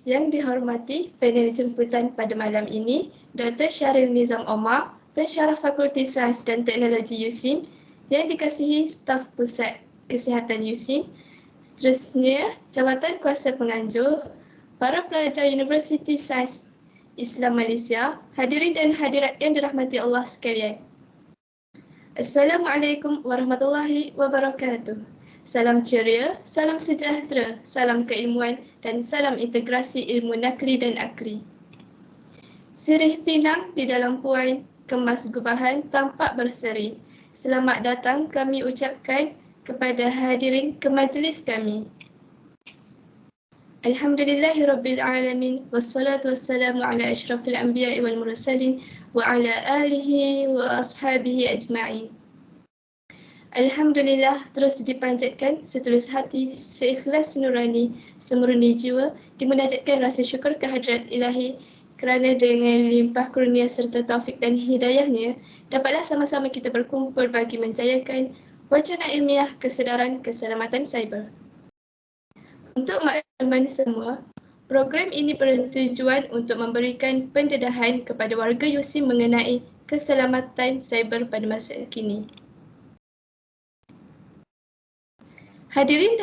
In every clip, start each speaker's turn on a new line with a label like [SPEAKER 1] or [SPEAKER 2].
[SPEAKER 1] Yang dihormati panel jemputan pada malam ini, Dr. Syahril Nizam Omar, Pensyarah Fakulti Sains dan Teknologi USIM, yang dikasihi staf Pusat Kesihatan USIM, seterusnya Jawatan Kuasa Penganjur, para pelajar Universiti Sains Islam Malaysia, hadirin dan hadirat yang dirahmati Allah sekalian. Assalamualaikum warahmatullahi wabarakatuh. Salam ceria, salam sejahtera, salam keilmuan dan salam integrasi ilmu nakli dan akli. Sirih pinang di dalam puan, kemas gubahan tampak berseri. Selamat datang kami ucapkan kepada hadirin ke majlis kami. Alhamdulillahirabbil alamin wassalatu wassalamu ala asyrafil anbiya'i wal mursalin wa ala alihi wa ashabihi ajma'in. Alhamdulillah, terus dipanjatkan setulus hati, seikhlas nurani, semurni jiwa, dimunajatkan rasa syukur kehadrat ilahi kerana dengan limpah kurnia serta taufik dan hidayahnya, dapatlah sama-sama kita berkumpul bagi menjayakan wacana ilmiah kesedaran keselamatan cyber. Untuk makluman semua, program ini bertujuan untuk memberikan pendedahan kepada warga USIM mengenai keselamatan cyber pada masa kini. Hadirin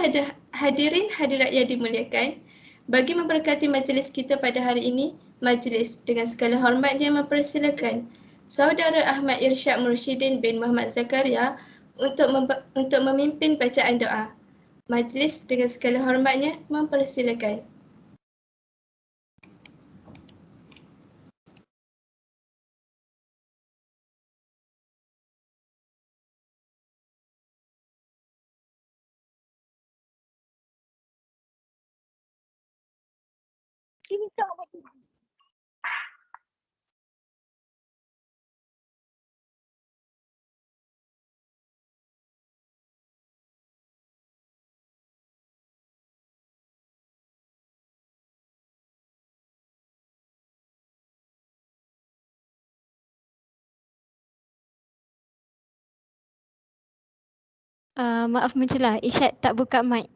[SPEAKER 1] hadirat yang dimuliakan, bagi memberkati majlis kita pada hari ini, majlis dengan segala hormatnya mempersilakan Saudara Ahmad Irsyad Mursyidin bin Muhammad Zakaria untuk memimpin bacaan doa. Majlis dengan segala hormatnya mempersilakan.
[SPEAKER 2] Maaf mencelah, Irsyad tak buka mic.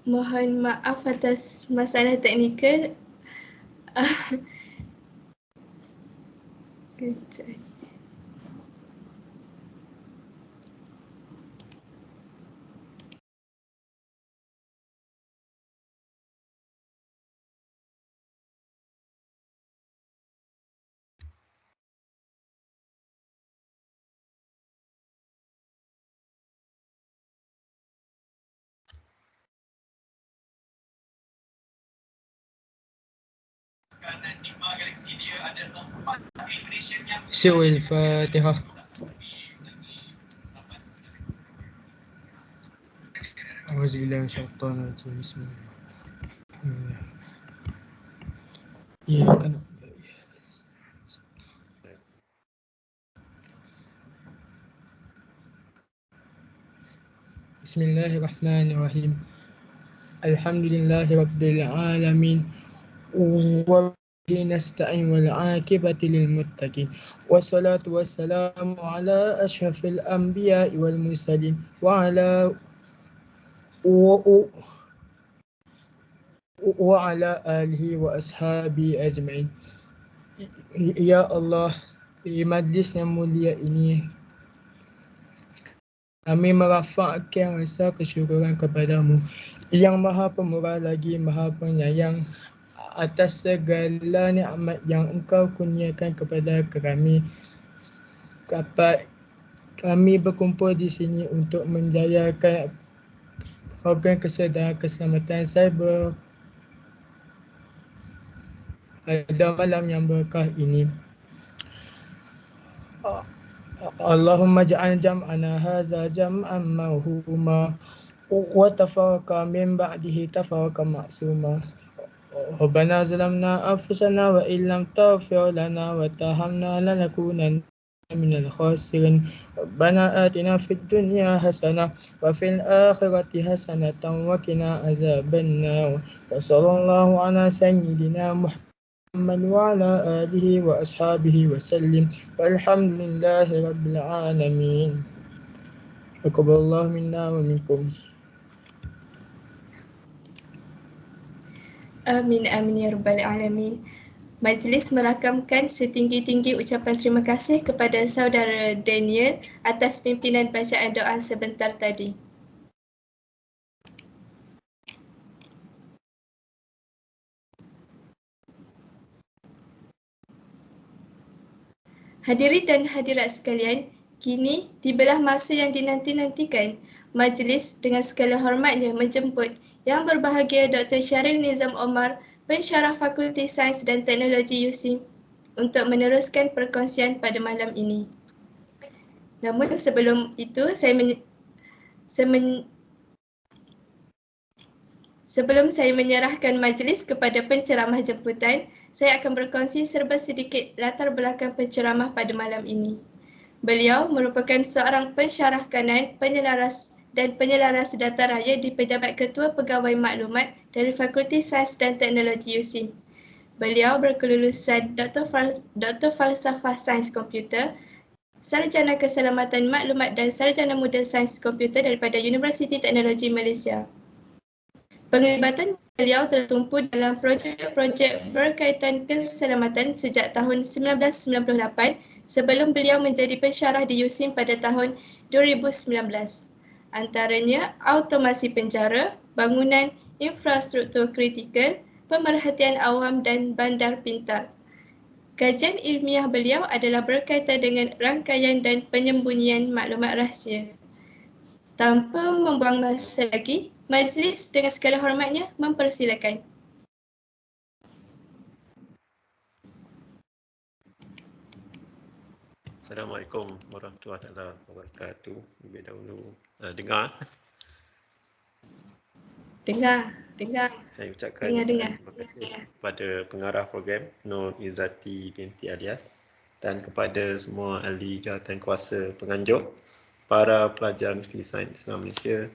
[SPEAKER 1] Mohon maaf atas masalah teknikal. Kejap.
[SPEAKER 3] سوي الفاتحة. أعوذ بالله من الشيطان الرجيم. بسم الله. إياك نعبد. Bismillahirrahmanirrahim. Alhamdulillahi alamin. Wa bihi nasta'in wal 'aqibatu lil muttaqin. Wassalatu wassalamu ala asyrafil anbiya'i wal mursalin wa ala wa ala alihi wa ashabi ajma'in. Ya Allah, di majlis yang mulia ini kami merafakkan rasa kesyukuran kepadamu yang maha pemurah lagi maha penyayang atas segala nikmat yang engkau kurniakan kepada kami. Dapat kami berkumpul di sini untuk menjayakan program kesedaran keselamatan cyber pada malam yang berkah ini. Allahumma ja'al jam'ana hadza jam'an marhuma wa tafarraqa min ba'dihi tafarraqan ma'suma. Rabbana zalamna anfusana wa illam taghfir lana wa tarhamna lanakunanna minal khasirin. Rabbana atina fid dunya hasanah wa fil akhirati hasanatan wa qina azabannar. Wa sallallahu ala sayyidina Muhammad wa ala alihi wa ashabihi wa sallim. Walhamdulillahi rabbil alamin. Taqabbalallahu minna wa minkum.
[SPEAKER 1] Amin amin ya rabbal alamin. Majlis merakamkan setinggi-tinggi ucapan terima kasih kepada saudara Daniel atas pimpinan bacaan doa sebentar tadi. Hadirin dan hadirat sekalian, kini tibalah masa yang dinanti-nantikan. Majlis dengan segala hormatnya menjemput Yang Berbahagia Dr. Syahril Nizam Omar, Pensyarah Fakulti Sains dan Teknologi USIM, untuk meneruskan perkongsian pada malam ini. Namun sebelum itu, sebelum saya menyerahkan majlis kepada penceramah jemputan, saya akan berkongsi serba sedikit latar belakang penceramah pada malam ini. Beliau merupakan seorang pensyarah kanan, penyelaras dan penyelaras data raya di Pejabat Ketua Pegawai Maklumat dari Fakulti Sains dan Teknologi USIM. Beliau berkelulusan Dr. Falsafah Sains Komputer, Sarjana Keselamatan Maklumat dan Sarjana Muda Sains Komputer daripada Universiti Teknologi Malaysia. Penglibatan beliau tertumpu dalam projek-projek berkaitan keselamatan sejak tahun 1998 sebelum beliau menjadi pensyarah di USIM pada tahun 2019. Antaranya automasi penjara, bangunan, infrastruktur kritikal, pemerhatian awam dan bandar pintar. Kajian ilmiah beliau adalah berkaitan dengan rangkaian dan penyembunyian maklumat rahsia. Tanpa membuang masa lagi, majlis dengan segala hormatnya mempersilakan.
[SPEAKER 4] Assalamualaikum warahmatullahi wabarakatuh. Lebih dahulu dengar.
[SPEAKER 1] Dengar.
[SPEAKER 4] Saya ucapkan
[SPEAKER 1] Dengar.
[SPEAKER 4] terima kasih kepada pengarah program Nur Izzati binti Alias dan kepada semua ahli jawatan kuasa penganjur, para pelajar Universiti Sains Islam Malaysia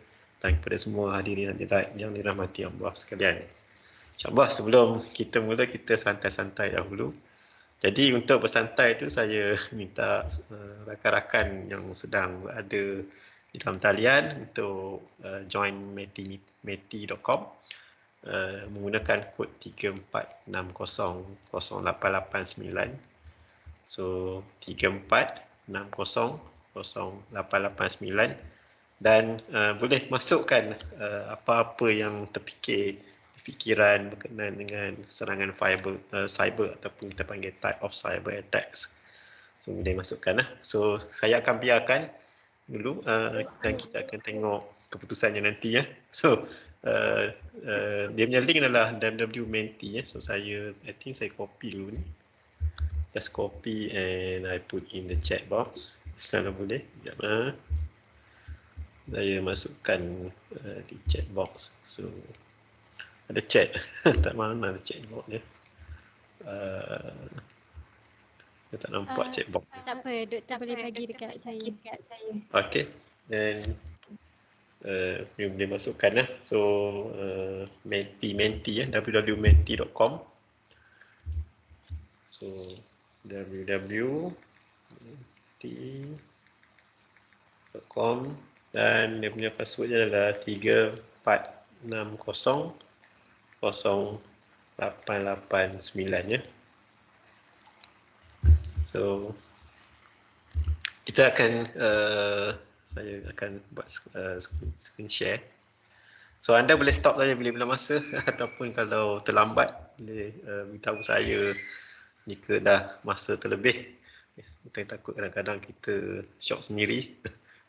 [SPEAKER 4] dan kepada semua hadirin hadirat yang dirahmati Allah sekalian. InsyaAllah sebelum kita mula, kita santai-santai dahulu. Jadi untuk bersantai itu saya minta rakan-rakan yang sedang berada di dalam talian untuk join meti.com menggunakan kod 34600889. So 34600889 dan boleh masukkan apa-apa yang terfikir fikiran berkenaan dengan serangan cyber ataupun kita panggil type of cyber attacks. So boleh masukkan lah. So saya akan biarkan dulu dan kita akan tengok keputusannya nanti ya. So dia punya link adalah www.menti ya. So I think saya copy dulu ni. Just copy and I put in the chat box. Kalau boleh. Sekejap. Saya masukkan di chat box. So ada chat. Tak mana ada chat box dia. Saya tak nampak chat box.
[SPEAKER 2] Tak apa, Doktor boleh bagi dekat saya.
[SPEAKER 4] Okay. Dan you boleh masukkan lah. So Menti www.menti.com. So www.menti.com dan dia punya passwordnya adalah 34600889 ya. So kita akan saya akan buat screen share. So anda boleh stop saja bila-bila masa ataupun kalau terlambat boleh beritahu saya jika dah masa terlebih. Kita takut kadang-kadang kita shock sendiri.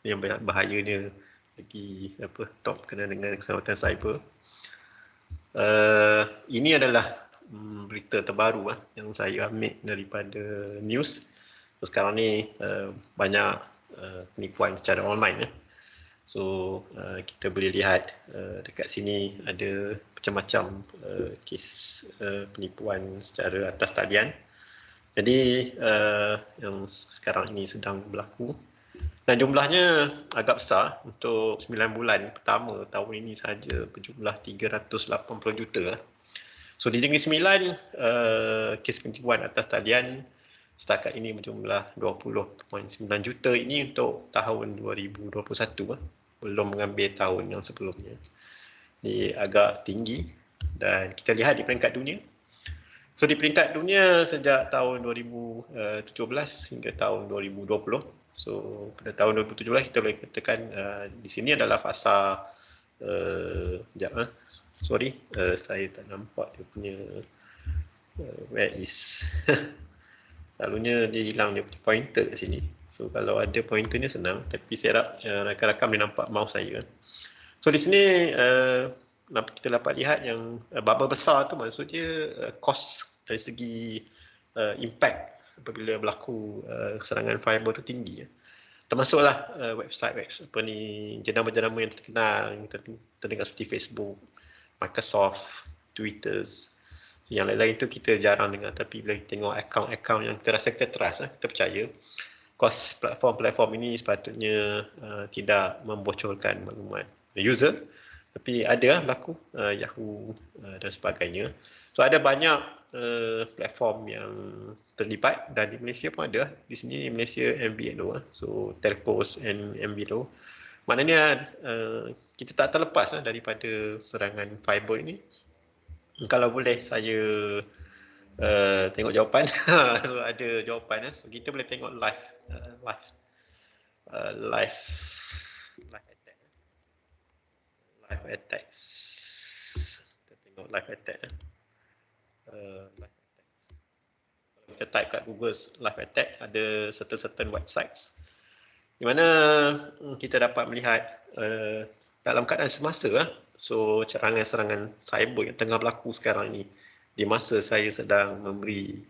[SPEAKER 4] Yang banyak bahayanya lagi top kena dengan keselamatan cyber. Ini adalah berita terbaru yang saya ambil daripada news. So, sekarang ni banyak penipuan secara online. So kita boleh lihat dekat sini ada macam-macam kes penipuan secara atas talian. Jadi yang sekarang ini sedang berlaku. Dan jumlahnya agak besar untuk 9 bulan pertama tahun ini saja berjumlah 380 juta. So di Negeri Sembilan, kes penipuan atas talian setakat ini berjumlah 20.9 juta ini untuk tahun 2021. Belum mengambil tahun yang sebelumnya. Ini agak tinggi dan kita lihat di peringkat dunia. So di peringkat dunia sejak tahun 2017 hingga tahun 2020. So pada tahun 2017 kita boleh katakan di sini adalah fasa saya tak nampak dia punya where is selalunya dia hilang dia punya pointer kat sini. So kalau ada pointernya senang, tapi saya harap rakan-rakan boleh nampak mouse saya. So di sini kita dapat lihat yang bubble besar tu maksudnya cost dari segi impact apabila berlaku serangan fiber tu tinggi. Termasuklah website jenama-jenama yang terkenal yang terdengar seperti Facebook, Microsoft, Twitter. Yang lain-lain itu kita jarang dengar, tapi bila kita tengok akaun-akaun yang kita rasa kita trust, kita percaya. Kos platform-platform ini sepatutnya tidak membocorkan maklumat user, tapi ada berlaku Yahoo dan sebagainya. So ada banyak platform yang terlibat dan di Malaysia pun ada. Di sini di Malaysia MVNO, so Telcos and MVNO. Maknanya kita tak terlepas daripada serangan fiber ini. Kalau boleh saya tengok jawapan. So ada jawapan. So kita boleh tengok live attack. Live attacks. Kita tengok live attack. Kalau kita type kat Google live attack, ada certain websites di mana kita dapat melihat dalam keadaan semasa. So serangan-serangan cyber yang tengah berlaku sekarang ini di masa saya sedang memberi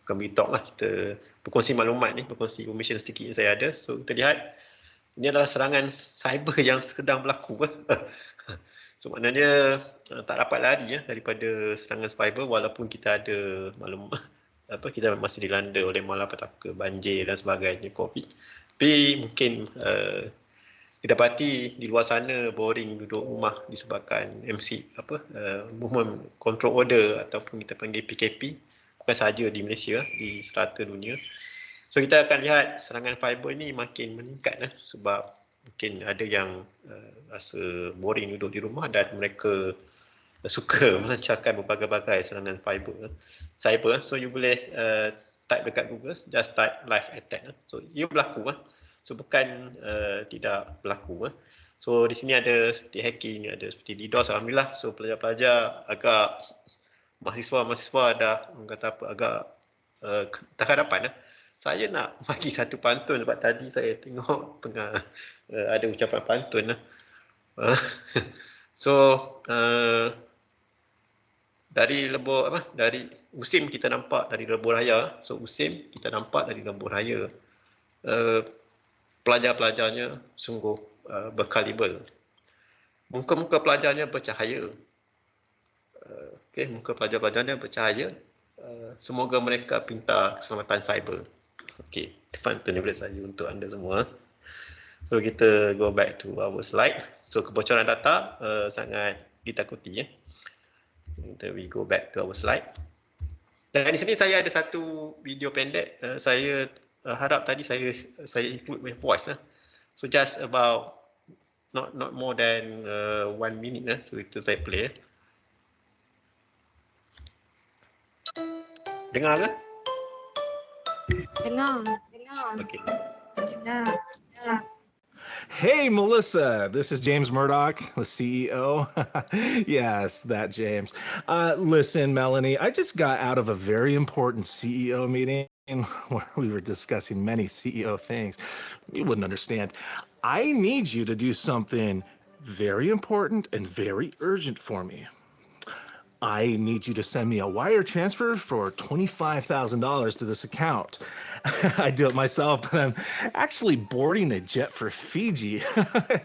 [SPEAKER 4] kami talk lah, kita berkongsi maklumat ni, berkongsi information sedikit yang saya ada. So kita lihat ini adalah serangan cyber yang sedang berlaku. So maknanya tak dapat lari daripada serangan cyber walaupun kita ada maklumat kita masih dilanda oleh malapetaka, banjir dan sebagainya, COVID. Tapi mungkin didapati di luar sana boring duduk rumah disebabkan Movement Control Order ataupun kita panggil PKP, bukan sahaja di Malaysia, di serata dunia. So kita akan lihat serangan fiber ini makin meningkat sebab mungkin ada yang rasa boring duduk di rumah dan mereka suka melancarkan berbagai-bagai serangan fiber cyber. So you boleh type dekat Google, just type live attack. So ia berlaku. So bukan tidak berlaku. So di sini ada seperti hacking, ada seperti DDoS, alhamdulillah. So pelajar-pelajar agak mahasiswa dah kata apa, agak tak hadapan. Saya nak bagi satu pantun sebab tadi saya tengok tengah ada ucapan pantun. So dari USIM kita nampak dari lebuh raya. So USIM kita nampak dari lebuh raya. Pelajar-pelajarnya sungguh berkaliber. Muka-muka pelajarnya bercahaya. Muka pelajar-pelajarnya bercahaya. Semoga mereka pintar keselamatan cyber. Pantun daripada saya untuk anda semua. So kita go back to our slide. So kebocoran data sangat ditakuti ya. We go back to our slide. Dan di sini saya ada satu video pendek. Saya harap tadi saya include my voice lah. So just about not more than 1 minute lah. So itu saya play. Dengar ke?
[SPEAKER 2] Dengar.
[SPEAKER 4] Okay.
[SPEAKER 1] Dengar.
[SPEAKER 5] Hey, Melissa, this is James Murdoch, the CEO. Yes, that James. Listen, Melanie, I just got out of a very important CEO meeting where we were discussing many CEO things. You wouldn't understand. I need you to do something very important and very urgent for me. I need you to send me a wire transfer for $25,000 to this account. I do it myself, but I'm actually boarding a jet for Fiji.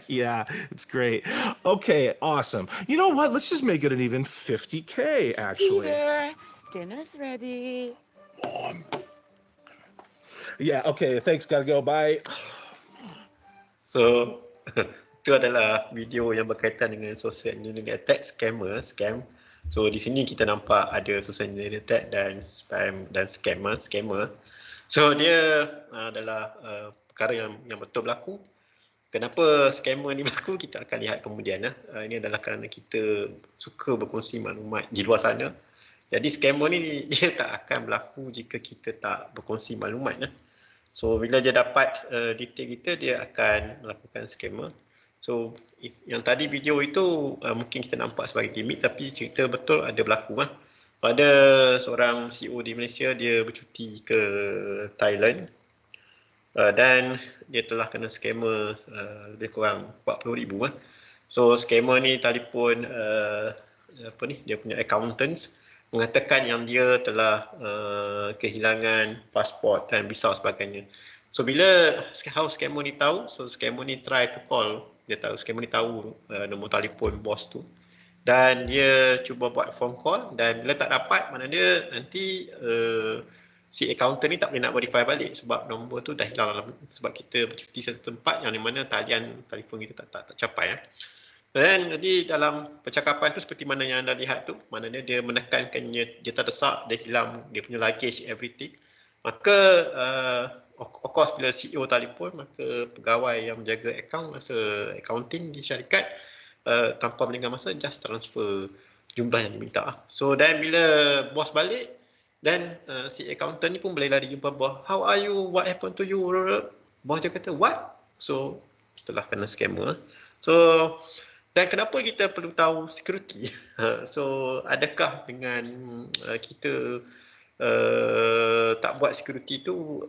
[SPEAKER 5] Yeah, it's great. Okay, awesome. You know what? Let's just make it an even $50K, actually.
[SPEAKER 6] Peter, dinner's ready.
[SPEAKER 5] Yeah, okay, thanks. Gotta go. Bye.
[SPEAKER 4] So itu adalah video yang berkaitan dengan social engineering attack, scam. So di sini kita nampak ada social engineering attack dan spam dan scammer. So dia adalah perkara yang betul berlaku. Kenapa scammer ni berlaku kita akan lihat kemudian. Ini adalah kerana kita suka berkongsi maklumat di luar sana. Jadi scammer ni dia tak akan berlaku jika kita tak berkongsi maklumat. So bila dia dapat detail kita, dia akan melakukan scammer. So yang tadi video itu mungkin kita nampak sebagai gimmick, tapi cerita betul ada berlaku. Pada seorang CEO di Malaysia, dia bercuti ke Thailand dan dia telah kena scammer lebih kurang 40,000. So scammer ni telefon dia punya accountants mengatakan yang dia telah kehilangan pasport dan visa sebagainya. So bila scammer ni tahu, so scammer ni try to call, scammer ni tahu nombor telefon bos tu dan dia cuba buat phone call dan bila tak dapat, mana dia nanti si accountant ni tak boleh nak verify balik sebab nombor tu dah hilang sebab kita bercuti satu tempat yang di mana talian telefon kita tak capai. Dan jadi dalam percakapan tu seperti mana yang anda lihat tu, mana dia menekankan dia terdesak, dia hilang dia punya luggage, everything. Maka of course bila CEO telefon, maka pegawai yang menjaga akaun, masa accounting di syarikat tanpa melengah masa just transfer jumlah yang diminta. So dan bila bos balik dan si accountant ni pun boleh lari jumpa bos. How are you? What happened to you? Bos dia kata what? So setelah kena scammer. So dan kenapa kita perlu tahu security? So adakah dengan kita tak buat security tu,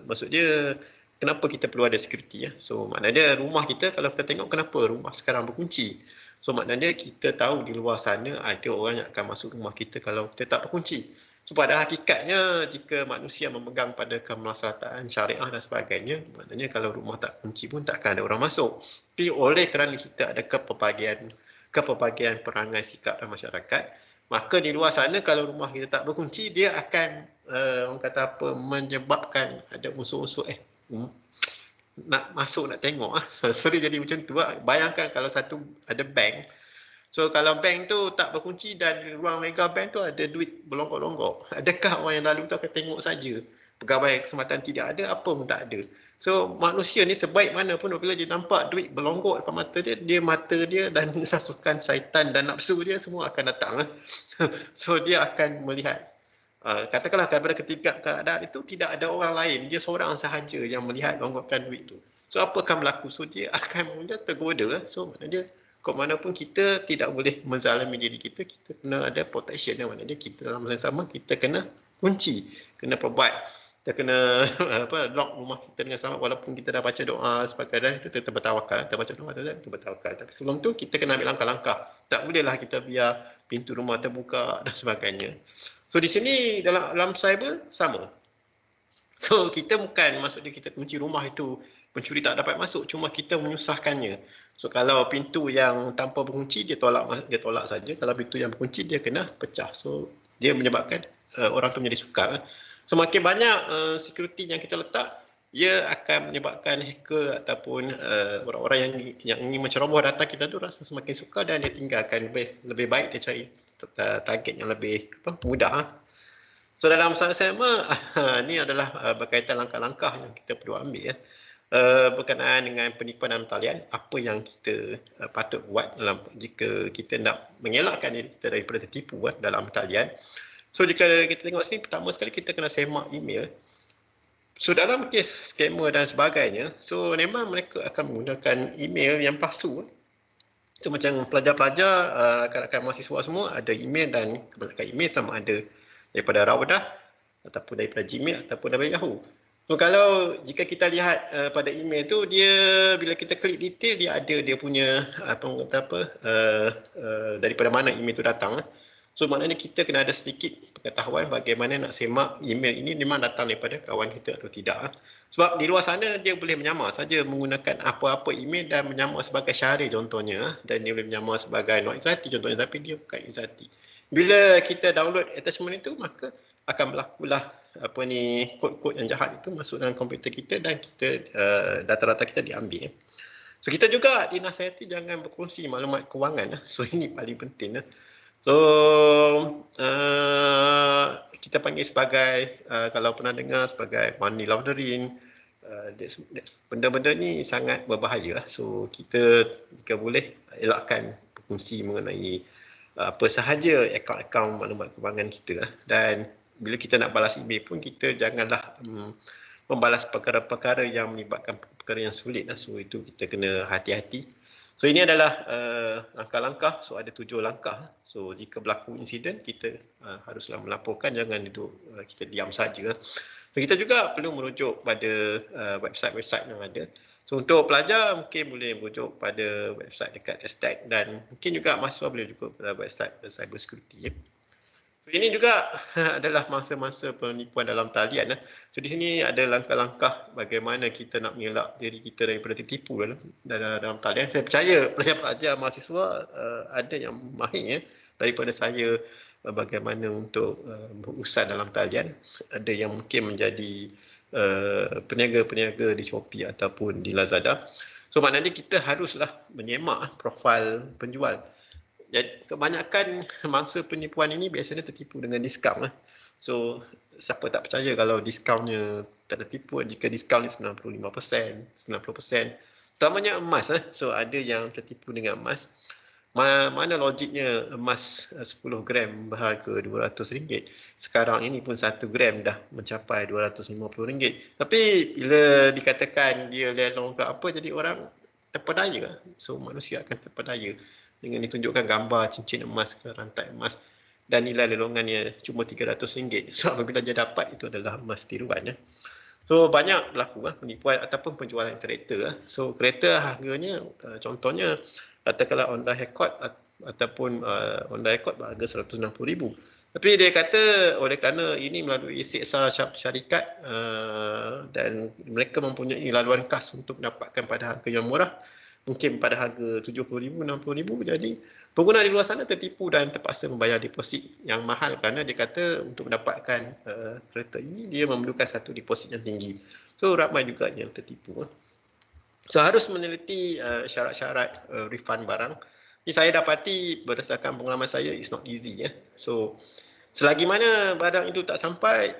[SPEAKER 4] maksud dia kenapa kita perlu ada security? So maknanya rumah kita, kalau kita tengok kenapa rumah sekarang berkunci, so maknanya kita tahu di luar sana ada orang yang akan masuk rumah kita kalau kita tak berkunci. So pada hakikatnya jika manusia memegang pada kemaslahatan syariah dan sebagainya, maknanya kalau rumah tak kunci pun takkan ada orang masuk. Tapi oleh kerana kita ada kepelbagian perangai sikap dan masyarakat, maka di luar sana kalau rumah kita tak berkunci, dia akan orang kata apa, menyebabkan ada unsur-unsur nak masuk, nak tengok. So dia jadi macam tu. Bayangkan kalau ada bank. So kalau bank tu tak berkunci dan ruang mega bank tu ada duit berlonggok-longgok, adakah orang yang lalu tu akan tengok saja? Pegawai kesempatan tidak ada, apa pun tak ada. So manusia ni sebaik mana pun bila dia nampak duit berlonggok depan mata mata dia dan rasukan syaitan dan nafsu dia semua akan datang. So dia akan melihat. Katakanlah pada ketika keadaan itu tidak ada orang lain, dia seorang sahaja yang melihat longgokan duit tu. So apa akan berlaku? So dia akan tergoda. So maknanya kok mana pun kita tidak boleh menzalimi diri kita, kita kena ada protection yang maknanya kita dalam masa yang sama kita kena kunci, kena provide, kita kena lock rumah kita dengan selamat walaupun kita dah baca doa sebagainya, itu tetap bertawakal, kita baca doa itu bertawakal. Tapi sebelum tu kita kena ambil langkah-langkah. Tak bolehlah kita biar pintu rumah terbuka dan sebagainya. So di sini dalam cyber sama. So kita bukan maksudnya kita kunci rumah itu pencuri tak dapat masuk, cuma kita menyusahkannya. So kalau pintu yang tanpa berkunci dia tolak saja. Kalau pintu yang berkunci dia kena pecah. So dia menyebabkan orang tu menjadi sukar. So makin banyak security yang kita letak, ia akan menyebabkan hacker ataupun orang-orang yang ingin menceroboh data kita tu rasa semakin sukar dan dia tinggalkan. Lebih baik dia cari target yang lebih mudah. So dalam masa sama, ni adalah berkaitan langkah-langkah yang kita perlu ambil berkenaan dengan penipuan dalam talian. Apa yang kita patut buat jika kita nak mengelakkan diri kita daripada tertipu dalam talian. So jika kita tengok sini, pertama sekali kita kena semak email. So dalam kes scammer dan sebagainya, so memang mereka akan menggunakan email yang palsu. So macam pelajar-pelajar, rakan-rakan mahasiswa semua ada email, dan kebanyakan email sama ada daripada Raudah ataupun daripada Gmail ataupun daripada Yahoo. So kalau jika kita lihat pada email tu, dia bila kita klik detail, dia ada dia punya daripada mana email tu datang. So maknanya kita kena ada sedikit pengetahuan bagaimana nak semak email ini memang datang daripada kawan kita atau tidak. Sebab di luar sana dia boleh menyamar saja menggunakan apa-apa email dan menyamar sebagai Syahrir contohnya, dan dia boleh menyamar sebagai Nur Izzati contohnya, tapi dia bukan Izzati. Bila kita download attachment itu, maka akan berlakulah kod-kod yang jahat itu masuk dalam komputer kita, dan kita data-data kita diambil. So kita juga dinasihati jangan berkongsi maklumat kewangan. So ini paling penting. So kita panggil sebagai kalau pernah dengar sebagai money laundering. Benda-benda ni sangat berbahaya. So kita jika boleh elakkan berkongsi mengenai apa sahaja akaun-akaun maklumat kewangan kita. Dan bila kita nak balas email pun, kita janganlah membalas perkara-perkara yang melibatkan perkara yang sulit. So itu kita kena hati-hati. So ini adalah langkah-langkah. So ada 7 langkah. So jika berlaku insiden, kita haruslah melaporkan, jangan duduk kita diam saja. So kita juga perlu merujuk pada website-website yang ada. So untuk pelajar mungkin boleh merujuk pada website dekat Estate, dan mungkin juga mahasiswa boleh merujuk pada website cyber security. So ini juga adalah masa-masa penipuan dalam talian. So di sini ada langkah-langkah bagaimana kita nak mengelak diri kita daripada tertipu dalam talian. Saya percaya pelajar-pelajar mahasiswa ada yang mahir daripada saya bagaimana untuk berurusan dalam talian. Ada yang mungkin menjadi peniaga-peniaga di Shopee ataupun di Lazada. So maknanya kita haruslah menyemak profil penjual. Jadi kebanyakan mangsa penipuan ini biasanya tertipu dengan diskaun. So siapa tak percaya kalau diskaunnya tak ada tipu, jika diskaun ni 95%, 90%. Terutamanya emas. So ada yang tertipu dengan emas. Mana logiknya emas 10 gram berharga RM200. Sekarang ini pun 1 gram dah mencapai RM250. Tapi bila dikatakan dia lelong ke apa, jadi orang terpedaya. So manusia akan terpedaya dengan ditunjukkan gambar cincin emas ke rantai emas dan nilai lelongannya cuma RM300. So apabila dia dapat, itu adalah emas tiruan. So banyak berlaku penipuan ataupun penjualan kereta. So kereta harganya contohnya katakanlah Honda Accord ataupun Honda Accord berharga RM160,000. Tapi dia kata oleh kerana ini melalui seksa syarikat dan mereka mempunyai laluan khas untuk mendapatkan pada harga yang murah, mungkin pada harga RM70,000, RM60,000, jadi pengguna di luar sana tertipu dan terpaksa membayar deposit yang mahal kerana dia kata untuk mendapatkan kereta ini dia memerlukan satu deposit yang tinggi. So ramai juga yang tertipu. So harus meneliti syarat-syarat refund barang. Ini saya dapati berdasarkan pengalaman saya, it's not easy. So selagi mana barang itu tak sampai,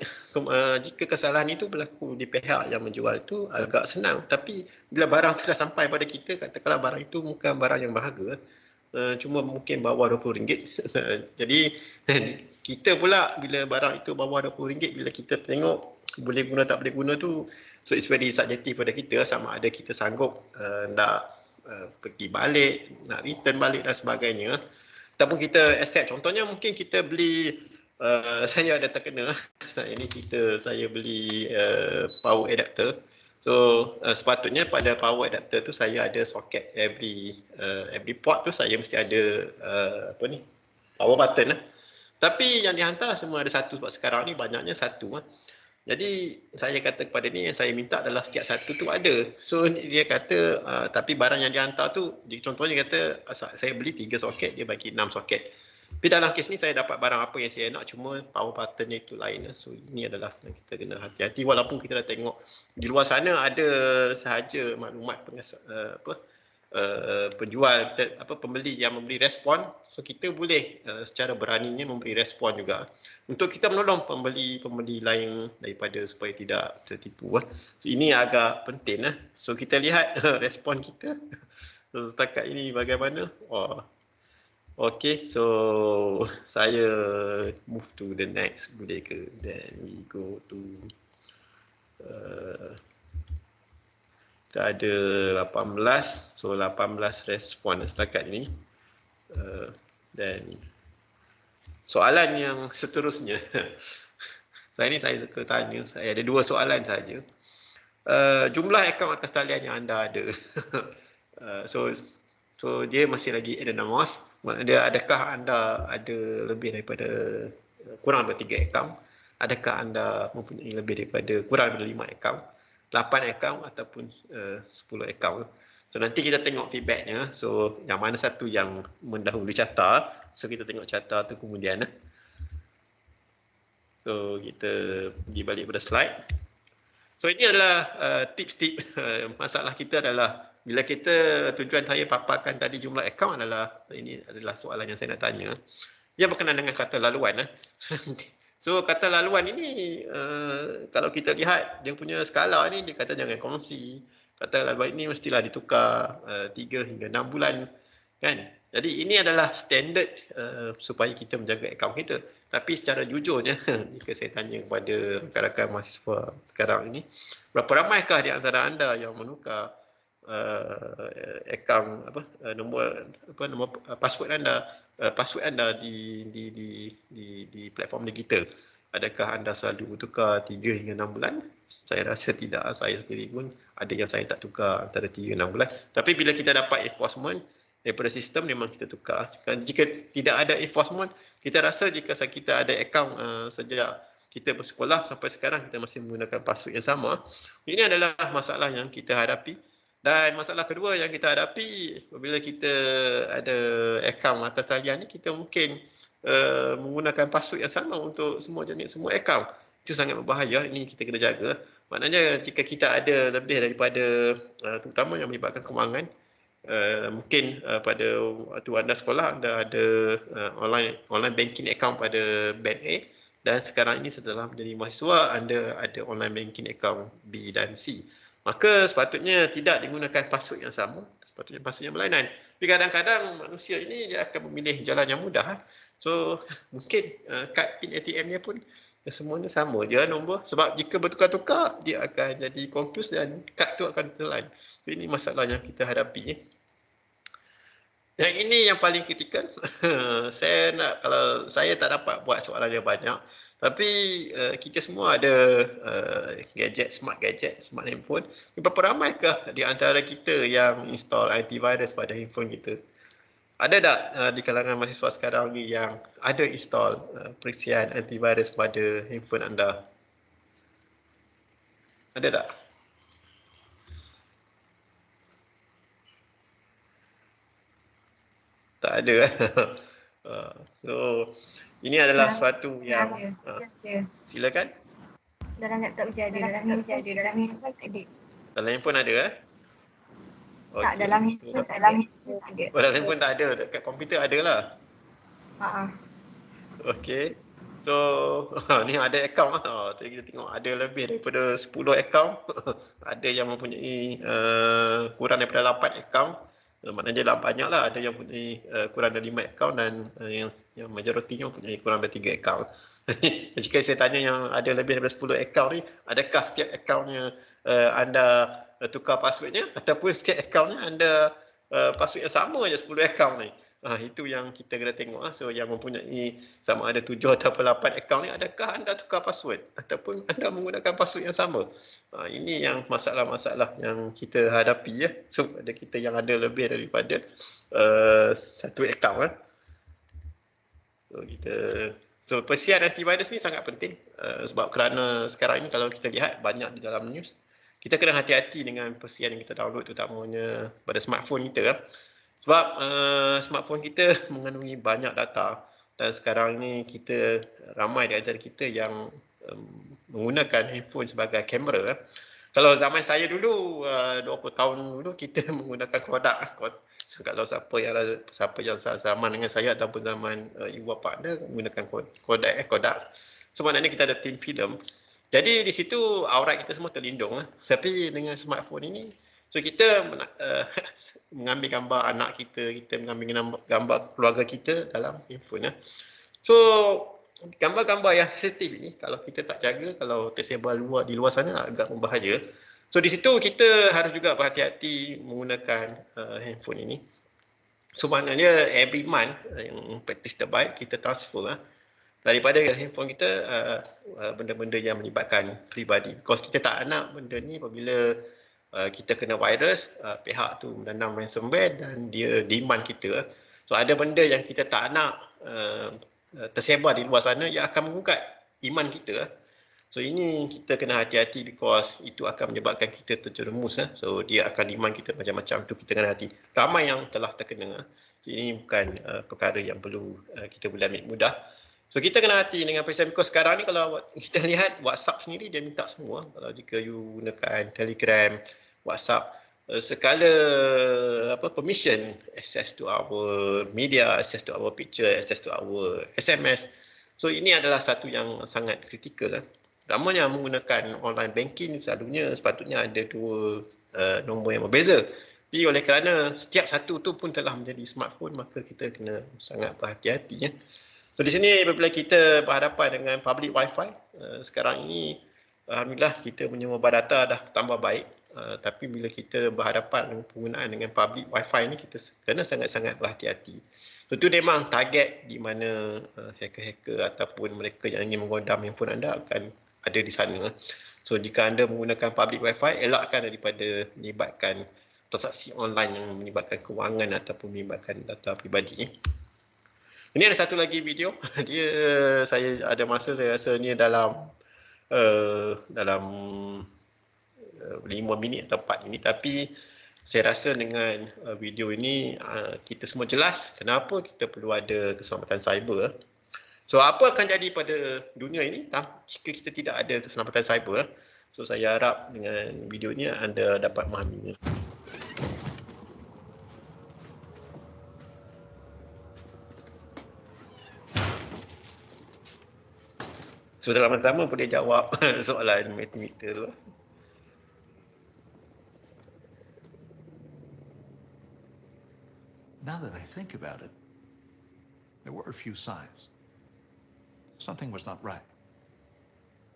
[SPEAKER 4] jika kesalahan itu berlaku di pihak yang menjual itu agak senang. Tapi bila barang itu dah sampai pada kita, katakanlah barang itu bukan barang yang berharga, cuma mungkin bawah RM20. Jadi kita pula bila barang itu bawah RM20, bila kita tengok boleh guna tak boleh guna tu, so it's very subjective pada kita, sama ada kita sanggup nak pergi balik, nak return balik dan sebagainya. Ataupun kita accept, contohnya mungkin kita beli, saya ada terkena, saya beli power adapter. So sepatutnya pada power adapter tu saya ada socket, every port tu saya mesti ada power button. Tapi yang dihantar semua ada satu, sebab sekarang ni banyaknya satu. Jadi saya kata kepada ni, yang saya minta adalah setiap satu tu ada. So dia kata tapi barang yang dihantar tu, contohnya kata saya beli 3 soket, dia bagi 6 soket. Tapi dalam kes ni saya dapat barang apa yang saya nak, cuma power button itu lain. So ini adalah yang kita kena hati-hati, walaupun kita dah tengok di luar sana ada sahaja maklumat penjual pembeli yang memberi respon. So kita boleh secara beraninya memberi respon juga untuk kita menolong pembeli lain daripada supaya tidak tertipu. So ini agak penting. So kita lihat respon kita setakat ini bagaimana. Okay, so saya move to the next, boleh ke? Then we go to kita ada 18, so 18 respon setakat ini. Dan soalan yang seterusnya, saya suka tanya, saya ada 2 soalan saja. Jumlah akaun atas talian yang anda ada. So dia masih lagi anonymous. Dia, adakah anda ada lebih daripada kurang daripada 3 akaun? Adakah anda mempunyai lebih daripada kurang daripada 5 akaun, 8 akaun ataupun 10 akaun? So nanti kita tengok feedbacknya. So yang mana satu yang mendahului carta, so kita tengok carta tu kemudian. So kita pergi balik pada slide. So ini adalah tips-tips. Masalah kita adalah bila kita, tujuan saya paparkan tadi jumlah akaun adalah, ini adalah soalan yang saya nak tanya. Dia berkenaan dengan kata laluan. So kata laluan ini, kalau kita lihat dia punya skala ni, dia kata jangan kongsi. Kata laluan ini mestilah ditukar 3 hingga 6 bulan. Kan? Jadi ini adalah standard supaya kita menjaga akaun kita. Tapi secara jujurnya, jika saya tanya kepada rakan-rakan mahasiswa sekarang ini, berapa ramaikah di antara anda yang menukar akaun nombor password anda di platform digital? Adakah anda selalu tukar 3 hingga 6 bulan? Saya rasa tidak. Saya sendiri pun ada yang saya tak tukar antara 3 6 bulan. Tapi bila kita dapat enforcement daripada sistem, memang kita tukar. Jika tidak ada enforcement, kita rasa jika kita ada akaun sejak kita bersekolah sampai sekarang kita masih menggunakan password yang sama, ini adalah masalah yang kita hadapi. Dan masalah kedua yang kita hadapi, apabila kita ada akaun atas talian ni, kita mungkin menggunakan password yang sama untuk semua akaun. Itu sangat berbahaya, ini kita kena jaga. Maknanya jika kita ada lebih daripada, terutama yang melibatkan kewangan, mungkin pada waktu anda sekolah, anda ada online banking account pada bank A, dan sekarang ini setelah menjadi mahasiswa, anda ada online banking account B dan C. Maka sepatutnya tidak digunakan password yang sama, sepatutnya password yang berlainan. Tapi kadang-kadang manusia ini dia akan memilih jalan yang mudah. So mungkin kad PIN ATM-nya pun semuanya sama je nombor. Sebab jika bertukar-tukar, dia akan jadi confused dan kad tu akan tertelan. So, ini masalah yang kita hadapi. Yang ini yang paling kritikal. Kalau saya tak dapat buat soalan yang banyak, tapi kita semua ada smart gadget, smart handphone. Berapa ramaikah di antara kita yang install antivirus pada handphone kita? Ada tak di kalangan mahasiswa sekarang ni yang ada install perisian antivirus pada handphone anda? Ada tak? Tak ada. So ini adalah suatu yang silakan.
[SPEAKER 7] Dalam laptop mesti ada, dalam handphone tak ada.
[SPEAKER 4] Dalam handphone ada
[SPEAKER 7] Tak, dalam handphone tak ada.
[SPEAKER 4] Oh, dalam handphone tak ada, dekat komputer ada lah. Okey. So ni ada akaun. Tadi kita tengok ada lebih daripada 10 akaun. Ada yang mempunyai kurang daripada 8 akaun. Maknanya lah banyak lah, ada yang mempunyai kurang dari 5 akaun dan yang majoritinya mempunyai kurang dari 3 akaun. Jika saya tanya yang ada lebih daripada 10 akaun ni, adakah setiap akaunnya anda tukar passwordnya, ataupun setiap akaunnya anda password yang sama je 10 akaun ni? Itu yang kita kena tengok. So yang mempunyai sama ada 7 atau 8 akaun ni, adakah anda tukar password ataupun anda menggunakan password yang sama? Ini yang masalah-masalah yang kita hadapi. So ada kita yang ada lebih daripada satu akaun. So persiapan antivirus ni sangat penting sebab kerana sekarang ni kalau kita lihat banyak di dalam news, kita kena hati-hati dengan persiapan yang kita download, terutamanya pada smartphone kita. Sebab smartphone kita mengandungi banyak data. Dan sekarang ni kita ramai di antara kita yang menggunakan handphone sebagai kamera. Kalau zaman saya dulu 20 tahun dulu kita menggunakan Kodak. So, kalau siapa yang zaman dengan saya ataupun zaman ibu bapa anda menggunakan Kodak. So maknanya kita ada tin film. Jadi di situ aurat kita semua terlindung. Tapi dengan smartphone ini, so kita mengambil gambar anak kita mengambil gambar keluarga kita dalam handphone. So gambar-gambar yang sensitif ini kalau kita tak jaga, kalau tersebar di luar sana agak berbahaya. So di situ kita harus juga berhati-hati menggunakan handphone ini. So maknanya every month yang praktis terbaik kita transfer daripada handphone kita benda-benda yang melibatkan peribadi. Because kita tak nak benda ni apabila kita kena virus, pihak tu menanam ransomware dan dia demand kita. So ada benda yang kita tak nak tersebar di luar sana yang akan menggugat iman kita. So ini kita kena hati-hati because itu akan menyebabkan kita terjerumus. So dia akan demand kita macam-macam, tu kita kena hati. Ramai yang telah terkena. So, ini bukan perkara yang perlu kita boleh ambil mudah. So kita kena hati dengan perisian because sekarang ni kalau kita lihat WhatsApp sendiri dia minta semua. Kalau jika you gunakan Telegram, WhatsApp, segala permission, access to our media, access to our picture, access to our SMS. So ini adalah satu yang sangat kritikal. Namanya menggunakan online banking selalunya sepatutnya ada dua nombor yang berbeza. Jadi oleh kerana setiap satu tu pun telah menjadi smartphone, maka kita kena sangat berhati-hati. So di sini apabila kita berhadapan dengan public wifi, sekarang ini alhamdulillah kita punya mobile data dah tambah baik. Tapi bila kita berhadapan dengan penggunaan dengan public wifi ni, kita kena sangat-sangat berhati-hati. So itu memang target di mana hacker-hacker ataupun mereka yang ingin menggodam handphone anda akan ada di sana. So jika anda menggunakan public wifi, elakkan daripada melibatkan transaksi online yang melibatkan kewangan ataupun melibatkan data peribadi. Ini ada satu lagi video. Saya ada masa saya rasa ni dalam 5 minit atau 4 minit, tapi saya rasa dengan video ini kita semua jelas kenapa kita perlu ada keselamatan cyber. So apa akan jadi pada dunia ini jika kita tidak ada keselamatan cyber? So saya harap dengan video ini anda dapat memahaminya. So dalam masa sama boleh jawab soalan matematika tu.
[SPEAKER 8] Now that I think about it, there were a few signs. Something was not right.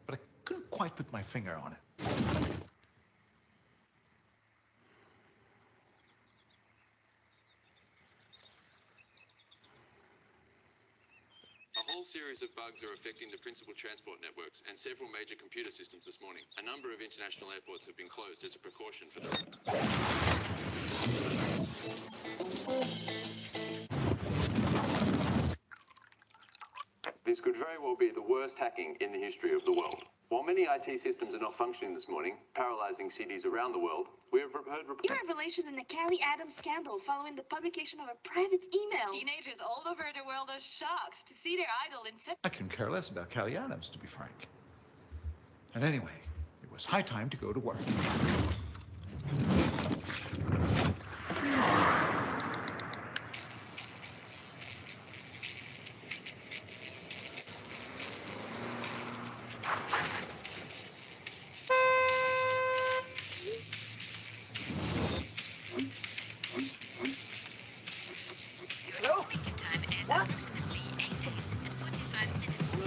[SPEAKER 8] But I couldn't quite put my finger on it.
[SPEAKER 9] A whole series of bugs are affecting the principal transport networks and several major computer systems this morning. A number of international airports have been closed as a precaution for the... This could very well be the worst hacking in the history of the world. While many IT systems are not functioning this morning, paralyzing cities around the world, we have heard reports...
[SPEAKER 10] revelations in the Kelly Adams scandal following the publication of a private email.
[SPEAKER 11] Teenagers all over the world are shocked to see their idol in such...
[SPEAKER 8] I can care less about Kelly Adams, to be frank. And anyway, it was high time to go to work.
[SPEAKER 10] Approximately 8 days and 45 minutes.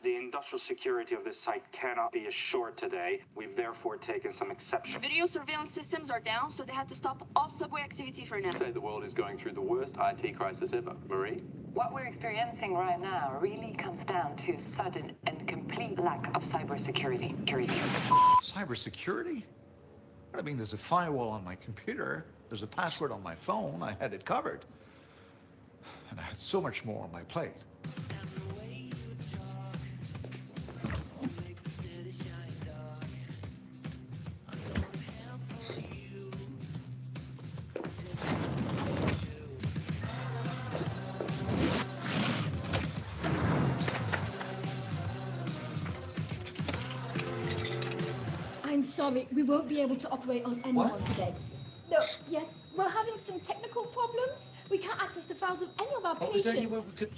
[SPEAKER 12] The industrial security of this site cannot be assured today. We've therefore taken some exception.
[SPEAKER 10] Video surveillance systems are down, so they had to stop all subway activity for now.
[SPEAKER 9] Say the world is going through the worst IT crisis ever. Marie?
[SPEAKER 11] What we're experiencing right now really comes down to sudden and complete lack of cybersecurity.
[SPEAKER 8] Cybersecurity? I mean, there's a firewall on my computer. There's a password on my phone. I had it covered. And I had so much more on my plate.
[SPEAKER 13] I'm sorry, we won't be able to operate on anyone today. No, yes, we're having some technical problems. We can't access the files of any of our patients.
[SPEAKER 8] Is there any way we could...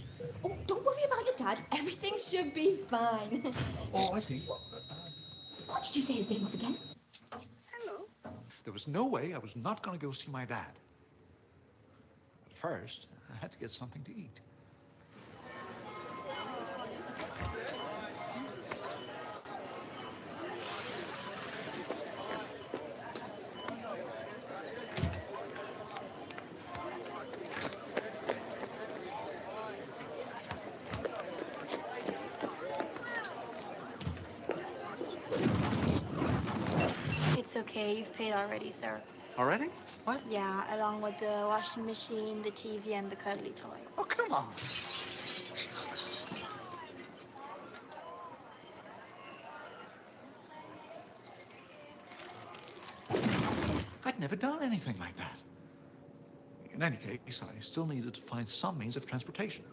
[SPEAKER 13] Oh, don't worry about your dad. Everything should be fine.
[SPEAKER 8] Oh, I see.
[SPEAKER 13] What did you say his name was again?
[SPEAKER 10] Hello.
[SPEAKER 8] There was no way I was not going to go see my dad. But first, I had to get something to eat.
[SPEAKER 14] It's okay, you've paid already, sir.
[SPEAKER 8] Already? What?
[SPEAKER 14] Yeah, along with the washing machine, the TV, and the cuddly toy.
[SPEAKER 8] Oh, come on. I'd never done anything like that. In any case, I still needed to find some means of transportation.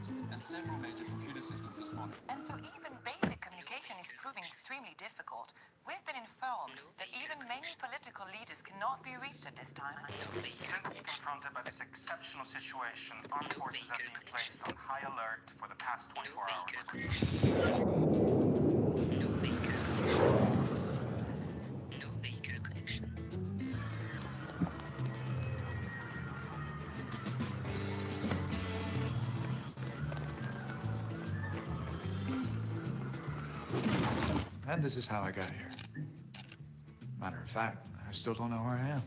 [SPEAKER 15] And several major computer systems this morning.
[SPEAKER 11] And so even basic communication is proving extremely difficult. We've been informed that even many political leaders cannot be reached at this time.
[SPEAKER 12] Since being confronted by this exceptional situation, armed forces have been placed on high alert for the past 24 hours.
[SPEAKER 8] And this is how I got here. Matter of fact, I still don't know where I am.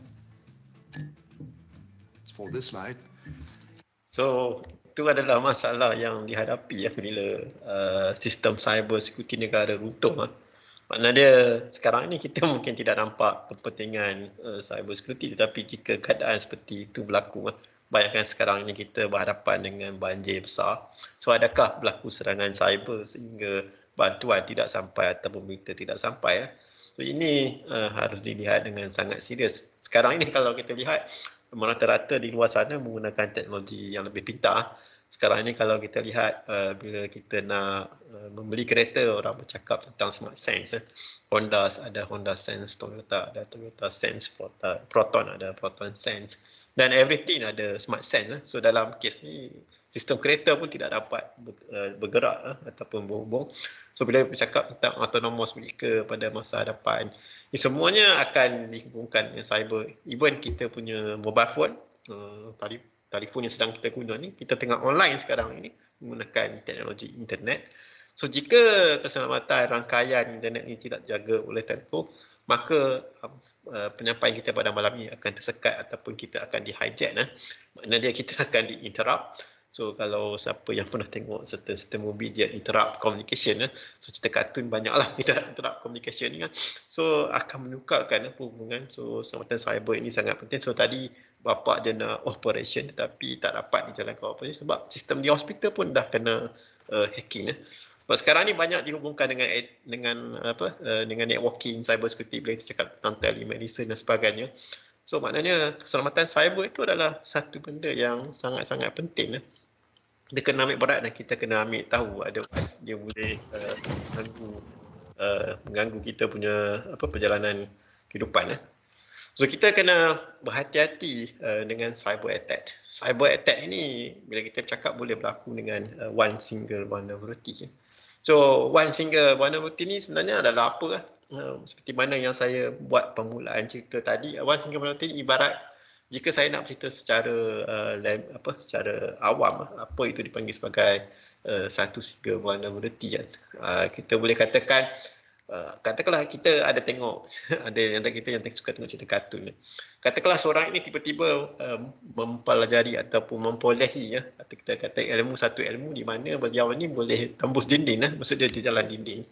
[SPEAKER 8] It's for this light.
[SPEAKER 4] So, itu adalah masalah yang dihadapi bila sistem cyber security negara runtuh. Maknanya dia sekarang ni kita mungkin tidak nampak kepentingan cyber security, tetapi jika keadaan seperti itu berlaku, bayangkan sekarang ni kita berhadapan dengan banjir besar. So adakah berlaku serangan cyber sehingga bantuan tidak sampai ataupun berita tidak sampai? So ini harus dilihat dengan sangat serius. Sekarang ini kalau kita lihat rata-rata di luar sana menggunakan teknologi yang lebih pintar. Sekarang ini kalau kita lihat bila kita nak membeli kereta, orang bercakap tentang smart sense. Honda ada Honda Sense, Toyota ada Toyota Sense, Proton ada Proton Sense, dan everything ada smart sense. So dalam kes ni sistem kereta pun tidak dapat bergerak ataupun berhubung. So bila bercakap tentang autonomous vehicle pada masa hadapan, ini semuanya akan dihubungkan dengan cyber. Even kita punya mobile phone, telefon yang sedang kita guna ni, kita tengah online sekarang ini menggunakan teknologi internet. So jika keselamatan rangkaian internet ini tidak dijaga oleh telco, maka penyampaian kita pada malam ini akan tersekat ataupun kita akan di-hijack. Maknanya kita akan di-interrupt. So kalau siapa yang pernah tengok certain movie dia interrupt communication, so cerita kartun banyaklah interrupt communication ni kan. So akan menukarkan hubungan. So keselamatan cyber ini sangat penting. So tadi bapa dia nak operation tetapi tak dapat dijalankan operation sebab sistem di hospital pun dah kena hacking. Sebab sekarang ni banyak dihubungkan dengan networking, cyber security bila kita cakap tentang telemedicine dan sebagainya. So maknanya keselamatan cyber itu adalah satu benda yang sangat-sangat penting. Kita kena ambil berat dan kita kena ambil tahu ada dia boleh mengganggu kita punya perjalanan kehidupan. So kita kena berhati-hati dengan cyber attack. Cyber attack ini bila kita cakap boleh berlaku dengan one single vulnerability. So one single vulnerability ni sebenarnya adalah apa? Seperti mana yang saya buat permulaan cerita tadi, one single vulnerability ibarat jika saya nak cerita secara awam, apa itu dipanggil sebagai satu single vulnerability kan. Kita boleh katakan Katakanlah kita ada tengok ada yang kita yang suka tengok cerita kartun. Katakanlah seorang ini tiba-tiba mempelajari ataupun memperolehi atau kita kata satu ilmu di mana beliau ni boleh tembus dinding maksud dia jalan dinding.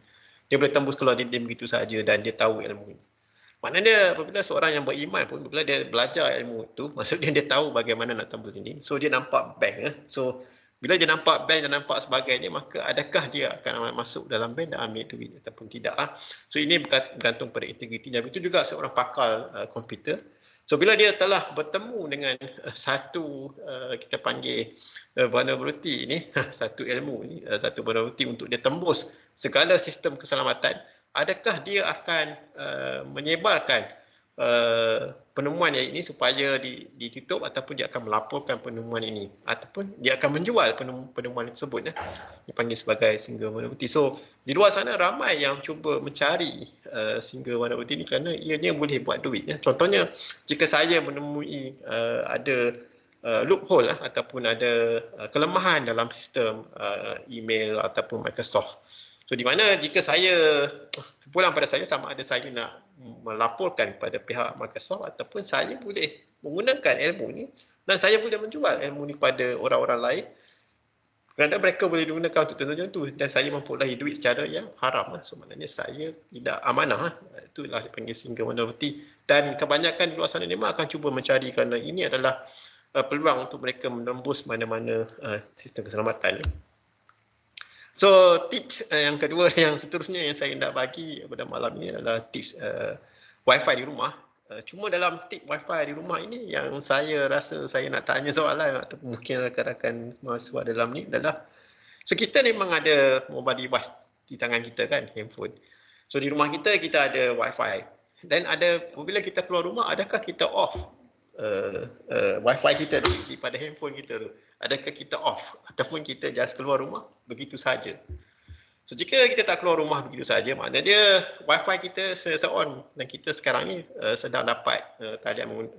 [SPEAKER 4] Dia boleh tembus keluar dinding begitu saja dan dia tahu ilmu ini. Maknanya apabila seorang yang beriman pun bila dia belajar ilmu itu, maksudnya dia tahu bagaimana nak tembus dinding. So dia nampak bank. So bila dia nampak bank dan nampak sebagainya, maka adakah dia akan masuk dalam bank dan ambil duit ataupun tidak. So ini bergantung pada integritinya. Itu juga seorang pakar komputer. So bila dia telah bertemu dengan satu kita panggil vulnerability ini, satu ilmu ini, satu vulnerability untuk dia tembus segala sistem keselamatan, adakah dia akan menyebarkan penemuan ini supaya ditutup ataupun dia akan melaporkan penemuan ini ataupun dia akan menjual penemuan tersebut dipanggil sebagai single vulnerability. So di luar sana ramai yang cuba mencari single vulnerability ini kerana ianya boleh buat duit. Contohnya jika saya menemui ada loophole ataupun ada kelemahan dalam sistem email ataupun Microsoft. So di mana jika saya terpulang pada saya sama ada saya nak melaporkan kepada pihak Microsoft ataupun saya boleh menggunakan ilmu ni dan saya boleh menjual ilmu ni kepada orang-orang lain kerana mereka boleh digunakan untuk tertentu dan saya memperolehi duit secara yang haram. So maknanya saya tidak amanah. Itulah dipanggil single vulnerability dan kebanyakan di luar sana memang akan cuba mencari kerana ini adalah peluang untuk mereka menembus mana-mana sistem keselamatan. So tips yang kedua yang seterusnya yang saya nak bagi pada malam ini adalah tips Wi-Fi di rumah. Cuma dalam tip Wi-Fi di rumah ini yang saya rasa saya nak tanya soalan ataupun mungkin rakan-rakan mahasiswa dalam ni adalah so kita memang ada mobile device di tangan kita kan, handphone. So di rumah kita ada Wi-Fi dan ada apabila kita keluar rumah adakah kita off Wi-Fi kita pada handphone kita tu? Adakah kita off ataupun kita just keluar rumah begitu saja? So jika kita tak keluar rumah begitu saja, maknanya dia Wi-Fi kita sentiasa on dan kita sekarang ni sedang dapat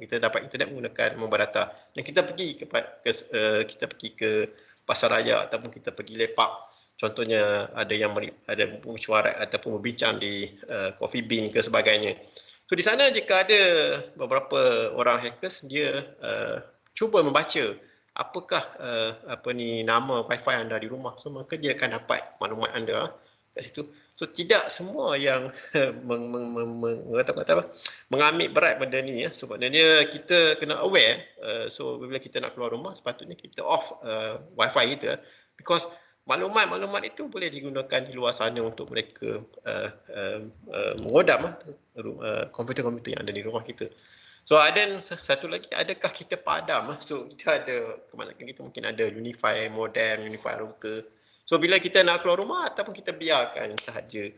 [SPEAKER 4] kita dapat internet menggunakan mobile data dan kita pergi ke pasar raya ataupun kita pergi lepak. Contohnya ada yang ada mesyuarat ataupun berbincang di coffee bean ke sebagainya. So di sana jika ada beberapa orang hackers dia cuba membaca apakah nama Wi-Fi anda di rumah, so maka dia akan dapat maklumat anda kat situ. So tidak semua yang mengambil berat benda ni so maknanya kita kena aware. So bila kita nak keluar rumah sepatutnya kita off Wi-Fi kita because maklumat itu boleh digunakan di luar sana untuk mereka mengodam komputer-komputer yang ada di rumah kita. So ada satu lagi, adakah kita padam? So kita ada, kebanyakan kita mungkin ada Unify modem, Unify router. So bila kita nak keluar rumah ataupun kita biarkan sahaja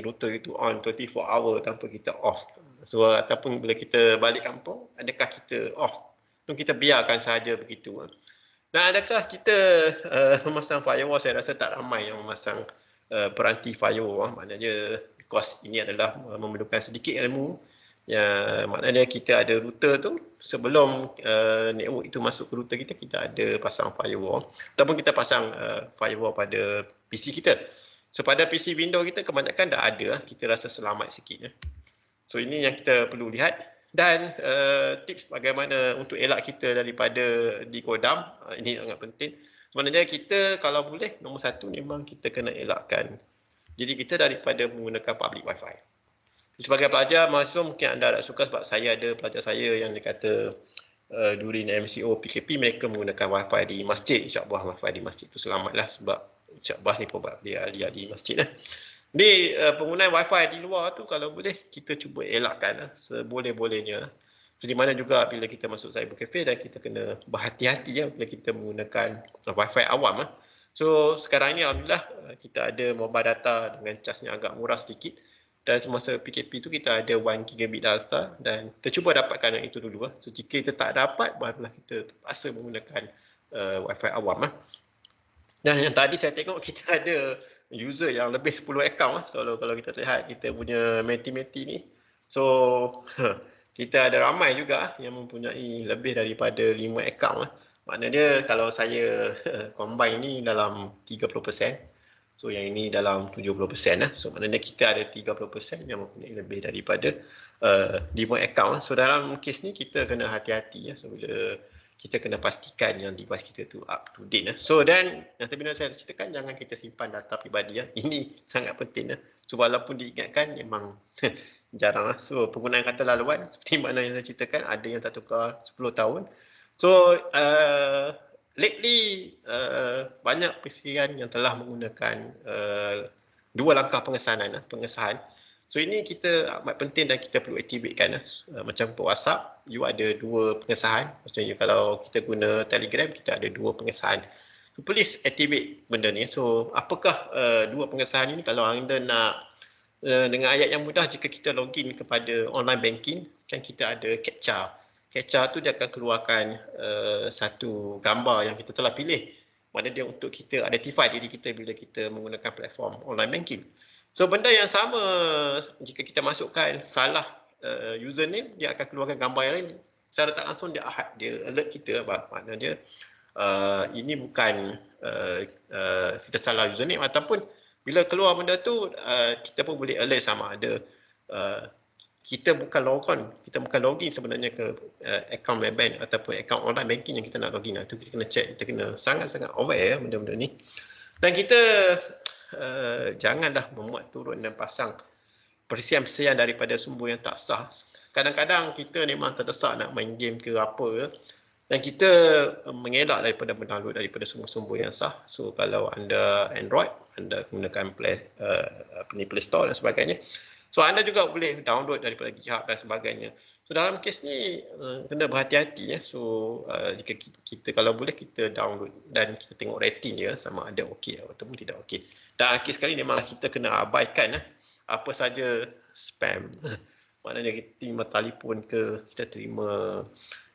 [SPEAKER 4] router itu on 24 hour tanpa kita off. So ataupun bila kita balik kampung, adakah kita off? So kita biarkan sahaja begitu. Dan adakah kita memasang firewall? Saya rasa tak ramai yang memasang peranti firewall. Maknanya because ini adalah memerlukan sedikit ilmu. Ya, maknanya kita ada router tu sebelum network itu masuk ke router kita ada pasang firewall ataupun kita pasang firewall pada PC kita. So pada PC Windows kita kebanyakan dah ada, kita rasa selamat sikit. So ini yang kita perlu lihat dan tips bagaimana untuk elak kita daripada dikodam, ini sangat penting. Sebenarnya kita kalau boleh nombor satu memang kita kena elakkan diri kita daripada menggunakan public Wi-Fi. Sebagai pelajar, mahasiswa mungkin anda tak suka sebab saya ada pelajar saya yang dia kata during MCO, PKP mereka menggunakan Wi-Fi di masjid. InsyaAllah Wi-Fi di masjid itu selamatlah sebab InsyaAllah ni probab dia ahli masjid lah. Jadi penggunaan Wi-Fi di luar tu kalau boleh kita cuba elakkan seboleh-bolehnya. So, di mana juga bila kita masuk cyber cafe dan kita kena berhati-hati bila kita menggunakan Wi-Fi awam. So sekarang ni alhamdulillah kita ada mobile data dengan casnya agak murah sedikit. Dan semasa PKP tu kita ada 1 gigabit data dan kita cuba dapatkan yang itu dulu. So jika kita tak dapat, barulah kita terpaksa menggunakan Wi-Fi awam. Dan yang tadi saya tengok kita ada user yang lebih 10 account. So kalau kita lihat kita punya meti-meti ni. So kita ada ramai juga yang mempunyai lebih daripada 5 account. Maknanya kalau saya combine ni dalam 30%. So yang ini dalam 70%. So maknanya kita ada 30% yang mempunyai lebih daripada 5 account. So dalam kes ni kita kena hati-hati ya. So bila kita kena pastikan yang device kita tu up to date. So dan yang tadi saya ceritakan, jangan kita simpan data peribadi ya. Ini sangat penting. So walaupun diingatkan memang jarang lah. So penggunaan kata laluan seperti mana yang saya ceritakan, ada yang tak tukar 10 tahun. So lately banyak persiapan yang telah menggunakan 2 langkah pengesahan. So ini kita amat penting dan kita perlu activatekan. Macam untuk WhatsApp, you ada 2 pengesahan. Maksudnya kalau kita guna Telegram, kita ada 2 pengesahan. So please activate benda ni. So apakah 2 pengesahan ini? Kalau anda nak dengan ayat yang mudah, jika kita login kepada online banking, kan kita ada CAPTCHA. CAPTCHA tu dia akan keluarkan satu gambar yang kita telah pilih. Mana dia untuk kita identify diri kita bila kita menggunakan platform online banking. So benda yang sama jika kita masukkan salah username, dia akan keluarkan gambar yang lain. Secara tak langsung dia alert kita, makna dia ini bukan kita salah username, ataupun bila keluar benda tu kita pun boleh alert sama ada kita bukan login sebenarnya ke account Maybank ataupun account online banking yang kita nak login. Itu kita kena check, kita kena sangat-sangat aware benda-benda ni. Dan kita janganlah memuat turun dan pasang persian-persian daripada sumber yang tak sah. Kadang-kadang kita memang terdesak nak main game ke apa, dan kita mengelak daripada mendownload daripada sumber-sumber yang sah. So kalau anda Android, anda gunakan Play Store dan sebagainya. So anda juga boleh download daripada GitHub dan sebagainya. So dalam kes ni kena berhati-hati ya. So jika kita kalau boleh kita download dan kita tengok rating dia sama ada okey ataupun tidak okey. Dan akhir sekali memanglah kita kena abaikan apa saja spam. Maknanya kita terima telefon ke, kita terima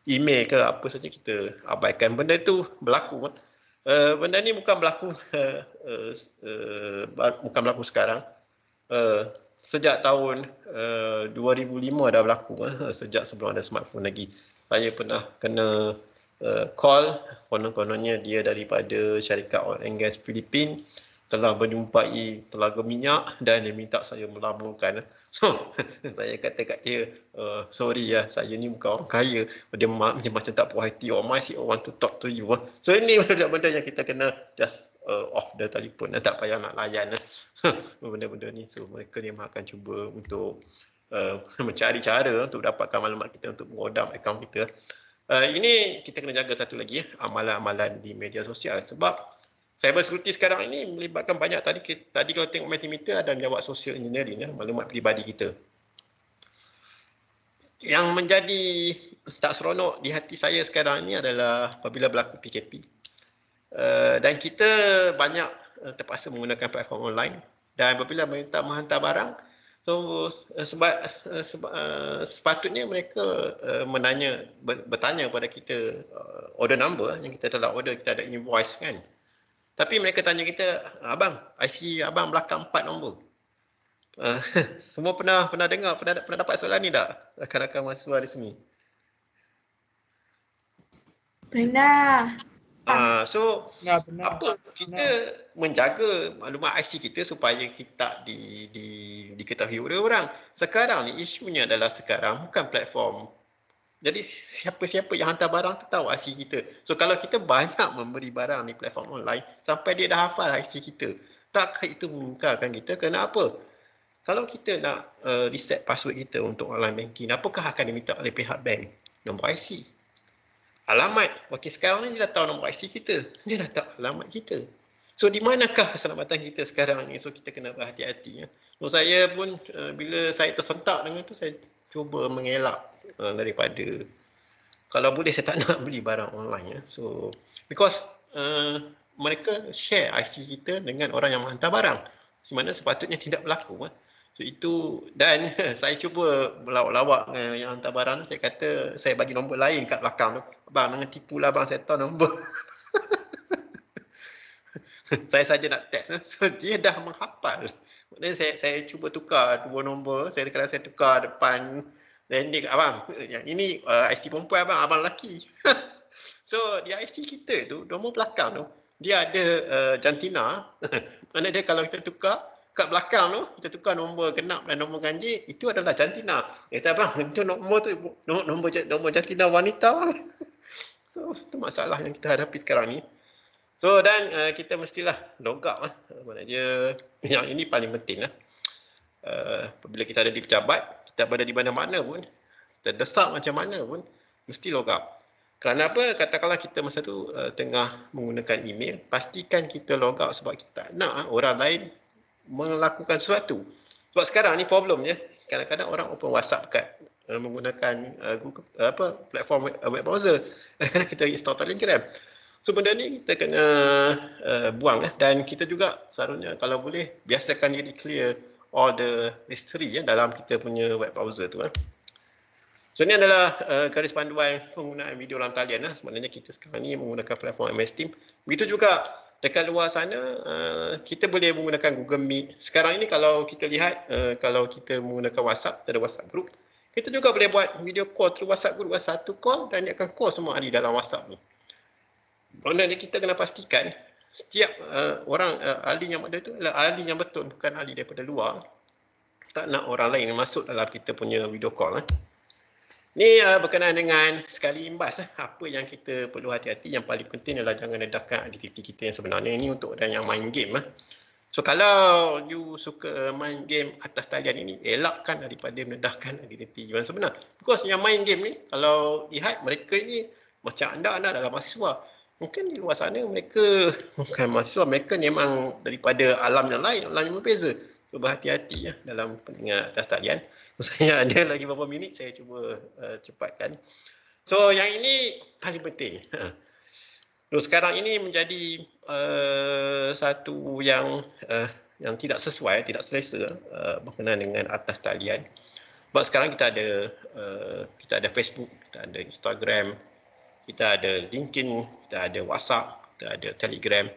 [SPEAKER 4] email ke, apa saja kita abaikan. Benda itu berlaku. Benda ni bukan berlaku sekarang. Sejak tahun 2005 dah berlaku, sejak sebelum ada smartphone lagi. Saya pernah kena call, konon-kononnya dia daripada syarikat oil and gas Filipin, telah menjumpai telaga minyak dan dia minta saya melaburkan. So saya kata kat dia, sorry ya, saya ni bukan orang kaya. Dia macam tak puas hati, oh my CEO want to talk to you. So ini benda-benda yang kita kena just off the telefon, tak payah nak layan benda-benda ni. So mereka ni akan cuba untuk mencari cara untuk dapatkan maklumat kita untuk mengodam akaun kita. Ini kita kena jaga satu lagi amalan-amalan di media sosial, sebab cyber security sekarang ini melibatkan banyak. Tadi kalau tengok Mentimeter ada menjawab social engineering, maklumat peribadi kita. Yang menjadi tak seronok di hati saya sekarang ini adalah apabila berlaku PKP. Dan kita banyak terpaksa menggunakan platform online, dan apabila mereka menghantar barang, so sepatutnya mereka bertanya kepada kita order number yang kita telah order, kita ada invoice kan. Tapi mereka tanya kita, abang, IC abang belakang 4 nombor. Semua pernah dengar, pernah dapat soalan ni tak? Rakan-rakan mahasiswa di sini.
[SPEAKER 1] Pernah.
[SPEAKER 4] So apa kita menjaga maklumat IC kita supaya kita diketahui oleh orang. Sekarang ni isunya adalah bukan platform. Jadi siapa-siapa yang hantar barang tu tahu IC kita. So kalau kita banyak memberi barang di platform online sampai dia dah hafal IC kita, takkah itu mengingkarkan kita? Kenapa? Kalau kita nak reset password kita untuk online banking, apakah akan diminta oleh pihak bank? Nombor IC. Alamat. Okey, sekarang ni dia dah tahu nombor IC kita. Dia dah tahu alamat kita. So di manakah keselamatan kita sekarang ni? So kita kena berhati-hati. So saya pun bila saya tersentak dengan tu, saya cuba mengelak daripada, kalau boleh saya tak nak beli barang online. So because mereka share IC kita dengan orang yang menghantar barang, di mana sepatutnya tidak berlaku. So itu, dan saya cuba melawak-lawak dengan yang hantar barang. Saya kata saya bagi nombor lain kat belakang tu. Abang jangan tipu lah bang, saya tahu nombor. Saya saja nak test. So dia dah menghafal. Maknanya saya cuba tukar 2 nombor. Kadang saya tukar depan landing, abang yang ini IC perempuan, abang lelaki. So di IC kita tu, nombor belakang tu dia ada jantina. Mana dia kalau kita tukar kat belakang tu, kita tukar nombor genap dan nombor ganjil, itu adalah jantina. Kata bang, itu nombor tu nombor jantina wanita bang. So, itu masalah yang kita hadapi sekarang ni. So, dan kita mestilah log out lah. Mana dia, yang ini paling penting lah. Apabila kita ada di pejabat, kita berada di mana-mana pun, kita desak macam mana pun, mesti log out. Kerana apa? Katakanlah kita masa tu tengah menggunakan email, pastikan kita log out sebab kita tak nak orang lain melakukan sesuatu. Sebab sekarang ni problemnya, kadang-kadang orang open WhatsApp kat menggunakan Google, platform web browser. Kadang-kadang kita install Telegram. So benda ni kita kena buang dan kita juga seharusnya kalau boleh biasakan diri clear all the history dalam kita punya web browser tu. So ini adalah garis panduan penggunaan video dalam talian. Sebenarnya kita sekarang ni menggunakan platform MS Team. Begitu juga dekat luar sana kita boleh menggunakan Google Meet. Sekarang ini kalau kita lihat kalau kita menggunakan WhatsApp, ada WhatsApp group. Kita juga boleh buat video call through WhatsApp group, satu call dan dia akan call semua ahli dalam WhatsApp ni. Kerana kita kena pastikan setiap orang ahli yang ada tu adalah ahli yang betul, bukan ahli daripada luar. Tak nak orang lain masuk dalam kita punya video call. Ni berkenaan dengan sekali imbas apa yang kita perlu hati-hati. Yang paling penting adalah jangan dedahkan identiti kita yang sebenarnya. Ini untuk orang yang main game. So kalau you suka main game atas talian ini, elakkan daripada mendedahkan identiti yang sebenar. Because yang main game ni, kalau lihat mereka ni macam anda adalah mahasiswa. Mungkin di luar sana mereka bukan mahasiswa, mereka memang daripada alam yang lain, alam yang berbeza. So berhati-hati dalam pendengar atas talian. Saya ada lagi beberapa minit, saya cuba cepatkan. So yang ini paling penting. So, sekarang ini menjadi satu yang tidak sesuai, tidak selesa berkenaan dengan atas talian. Sebab sekarang kita ada Facebook, kita ada Instagram, kita ada LinkedIn, kita ada WhatsApp, kita ada Telegram.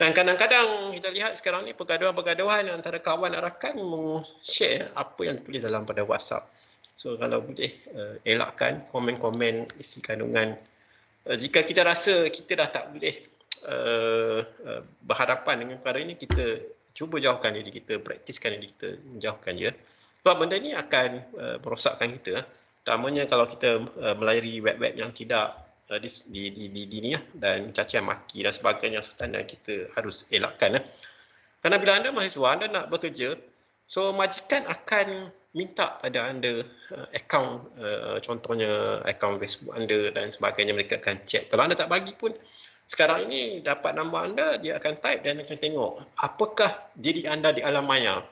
[SPEAKER 4] Dan kadang-kadang kita lihat sekarang ni pergaduhan-pergaduhan antara kawan rakan meng-share apa yang ditulis dalam pada WhatsApp. So kalau boleh elakkan komen-komen isi kandungan. Jika kita rasa kita dah tak boleh berhadapan dengan perkara ini, kita cuba jauhkan diri kita, praktiskan diri kita, menjauhkan dia. Sebab benda ni akan merosakkan kita. Terutamanya kalau kita melayari web-web yang tidak di dan cacian maki dan sebagainya, tanda kita harus elakkan. Kerana bila anda mahasiswa, anda nak bekerja, so majikan akan minta pada anda akaun, contohnya akaun Facebook anda dan sebagainya, mereka akan cek. Kalau anda tak bagi pun, sekarang ini dapat nombor anda, dia akan type dan akan tengok apakah diri anda di alam maya.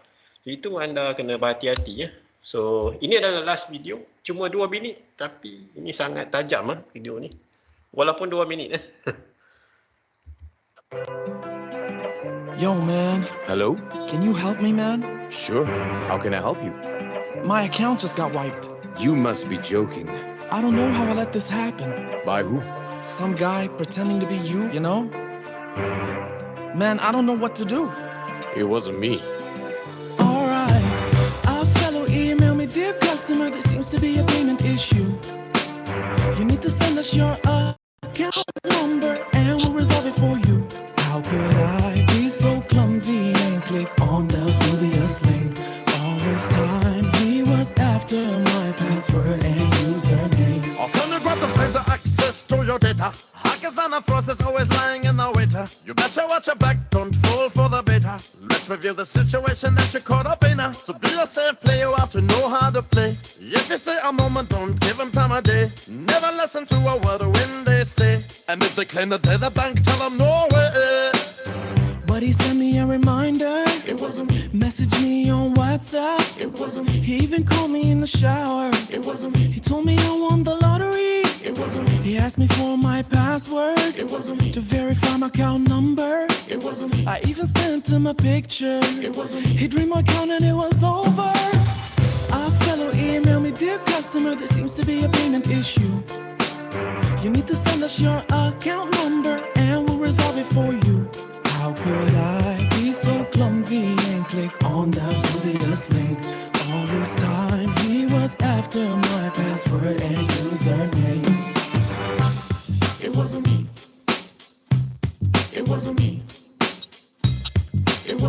[SPEAKER 4] Itu anda kena berhati-hati. So ini adalah last video, cuma 2 minit tapi ini sangat tajam video ni. Walaupun 2 minit.
[SPEAKER 16] Yo, man.
[SPEAKER 17] Hello?
[SPEAKER 16] Can you help me, man?
[SPEAKER 17] Sure. How can I help you?
[SPEAKER 16] My account just got wiped.
[SPEAKER 17] You must be joking.
[SPEAKER 16] I don't know how I let this happen.
[SPEAKER 17] By who?
[SPEAKER 16] Some guy pretending to be you, you know? Man, I don't know what to do.
[SPEAKER 17] It wasn't me.
[SPEAKER 16] Alright. A fellow emailed me, dear customer, there seems to be a payment issue. You need to send us your account number and we'll resolve it for you. How could I be so clumsy and click on the dubious link? All this time he was after my password and username.
[SPEAKER 18] Alternative ways to access to your data. Hackers and a fraud is always lying in the waiter. You better watch your back, don't fall for the beta. Let's review the situation that you're caught up in. To be a safe player, you have to know how to play. If you say a moment, don't give them time of day. Never listen to a word when they say. And if they claim that they're the bank, tell them no way.
[SPEAKER 16] But he sent me a reminder.
[SPEAKER 18] It wasn't me.
[SPEAKER 16] Messaged me on WhatsApp.
[SPEAKER 18] It wasn't me.
[SPEAKER 16] He even called me in the shower.
[SPEAKER 18] It wasn't me.
[SPEAKER 16] He told me I won the lottery.
[SPEAKER 18] It wasn't me.
[SPEAKER 16] He asked me for my password.
[SPEAKER 18] It wasn't me.
[SPEAKER 16] To verify my account number.
[SPEAKER 18] It wasn't me.
[SPEAKER 16] I even sent him a picture.
[SPEAKER 18] It wasn't me.
[SPEAKER 16] He dreamed my account and it was over. A fellow emailed me, dear customer, there seems to be a payment issue. You need to send us your account number and we'll resolve it for you. How could I be so clumsy and click on that dubious link? All this time he was after my password and username.
[SPEAKER 18] It wasn't me. It wasn't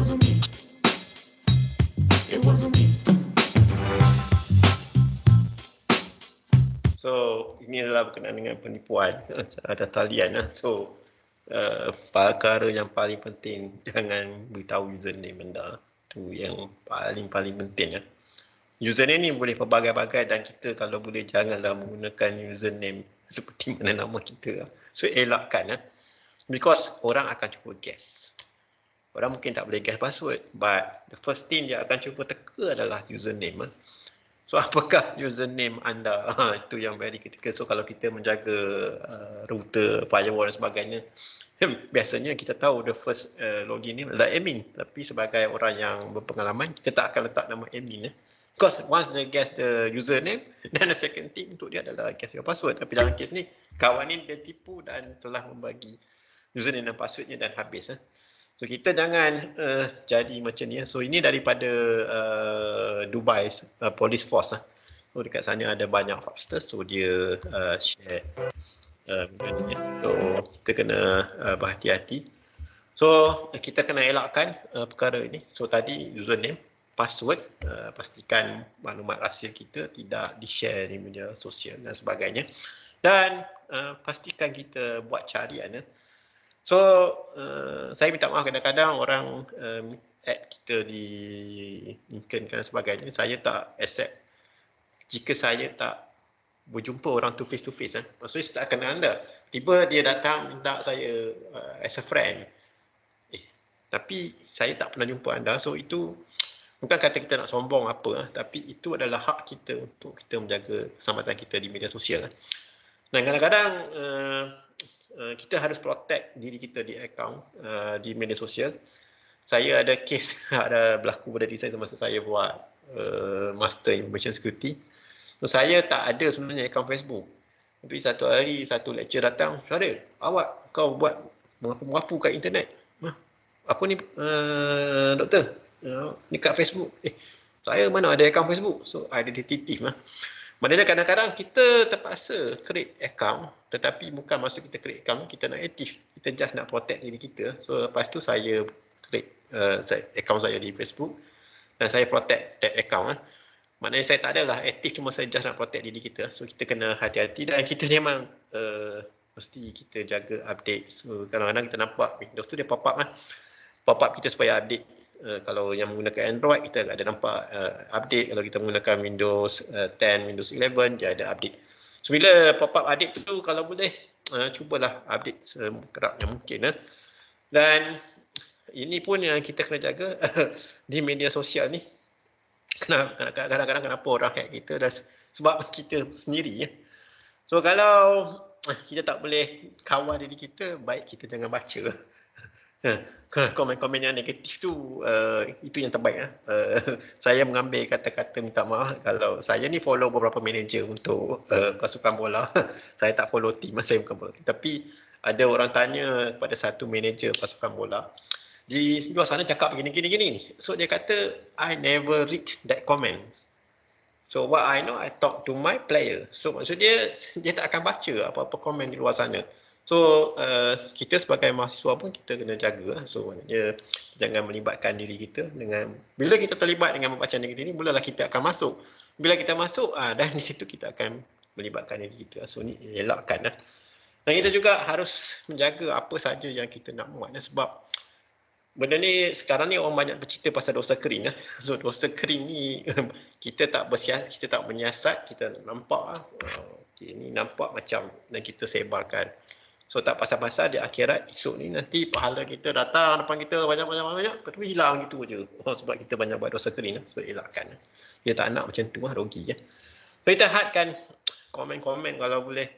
[SPEAKER 16] wasn't me. It wasn't me.
[SPEAKER 4] So ini adalah berkenaan dengan penipuan atau talian. So perkara yang paling penting, jangan beritahu username anda. Tu yang paling penting. Username ni boleh pelbagai-bagai dan kita kalau boleh janganlah menggunakan username seperti mana nama kita. So elakkan. Because orang akan cuba guess. Orang mungkin tak boleh guess password, but the first thing dia akan cuba teka adalah username. So apakah username anda? Itu yang very critical. So kalau kita menjaga router, firewall dan sebagainya, biasanya kita tahu the first login ni adalah admin. Tapi sebagai orang yang berpengalaman, kita tak akan letak nama admin. Because once they guess the username, then the second thing untuk dia adalah guess your password. Tapi dalam kes ni, kawan ni dia tipu dan telah membagi username dan passwordnya dan habis. So kita jangan jadi macam ni. So ini daripada Dubai Police Force. So dekat sana ada banyak fraudster. So dia share so kita kena berhati-hati. So kita kena elakkan perkara ini. So tadi username, password, pastikan maklumat rahsia kita tidak di-share di media sosial dan sebagainya. Dan pastikan kita buat carian. So, saya minta maaf kadang-kadang orang add kita di LinkedIn dan sebagainya. Saya tak accept jika saya tak berjumpa orang tu face to face. Maksudnya saya tak kenal anda. Tiba dia datang minta saya as a friend. Tapi saya tak pernah jumpa anda. So itu bukan kata kita nak sombong apa. Tapi itu adalah hak kita untuk kita menjaga keselamatan kita di media sosial. Dan kadang-kadang kita harus protect diri kita di akaun di media sosial. Saya ada case ada berlaku pada diri saya semasa saya buat Master Information Security. So, saya tak ada sebenarnya akaun Facebook. Tapi satu hari satu lecturer datang, "Syaril, awak kau buat mengapu-mengapu kat internet. Apa ni doktor? Ni kat Facebook." Saya mana ada akaun Facebook. So ada detektif lah. Maknanya kadang-kadang kita terpaksa create account, tetapi bukan maksud kita create account kita nak aktif. Kita just nak protect diri kita. So lepas tu saya create account saya di Facebook dan saya protect that account. Maknanya saya tak adalah aktif, cuma saya just nak protect diri kita. So kita kena hati-hati dan kita memang mesti kita jaga update. So kadang-kadang kita nampak Windows tu dia pop up lah. Pop up kita supaya update. Kalau yang menggunakan Android, kita ada nampak update. Kalau kita menggunakan Windows 10, Windows 11, dia ada update. So, bila pop-up update tu, kalau boleh, cubalah update sekerap yang mungkin. Dan ini pun yang kita kena jaga di media sosial ni. Kadang-kadang kenapa orang hack kita, sebab kita sendiri. So, kalau kita tak boleh kawal diri kita, baik kita jangan baca. Komen-komen yang negatif tu itu yang terbaik. Saya mengambil kata-kata minta maaf kalau saya ni follow beberapa manager untuk pasukan bola. Saya tak follow team, saya bukan follow team. Tapi ada orang tanya kepada satu manager pasukan bola, di luar sana cakap gini. So dia kata, I never read that comment. So what I know, I talk to my player. So maksud dia tak akan baca apa-apa komen di luar sana. So, kita sebagai mahasiswa pun kita kena jaga. So, maknanya jangan melibatkan diri kita dengan, bila kita terlibat dengan membaca negatif ni, mulalah kita akan masuk. Bila kita masuk, dan di situ kita akan melibatkan diri kita. So, ni elakkan. Dan kita juga harus menjaga apa saja yang kita nak buat. Sebab benda ni, sekarang ni orang banyak bercerita pasal dosa kering. So, dosa kering ni, kita tak menyiasat, kita nampak, ini nampak macam, dan kita sebarkan. So tak pasal-pasal di akhirat esok ni nanti pahala kita datang depan kita banyak-banyak lepas tu hilang gitu je. Sebab kita banyak buat dosa kering. So elakkan. Dia tak nak macam tu rugi. So kita hadkan komen-komen kalau boleh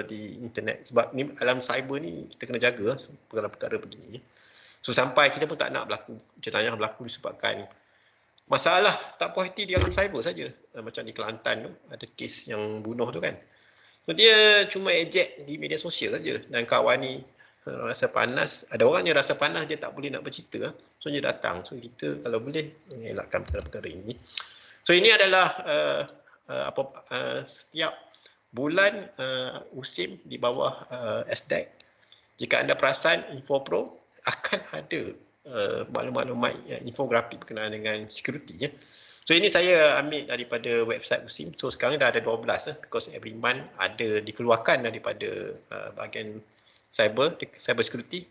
[SPEAKER 4] di internet. Sebab ni alam cyber ni kita kena jaga perkara-perkara begini. So sampai kita pun tak nak berlaku jenayah berlaku disebabkan masalah tak puas hati di alam cyber saja. Macam di Kelantan tu ada kes yang bunuh tu kan. So dia cuma ejek di media sosial saja dan kawan ni rasa panas. Ada orang yang rasa panas dia tak boleh nak bercerita. So dia datang. So kita kalau boleh elakkan perkara-perkara ini. So ini adalah setiap bulan USIM di bawah SDEC. Jika anda perasan Info Pro akan ada maklumat infografik berkenaan dengan security ya. So ini saya ambil daripada website USIM. So sekarang dah ada 12 because every month ada dikeluarkan daripada bahagian cyber security.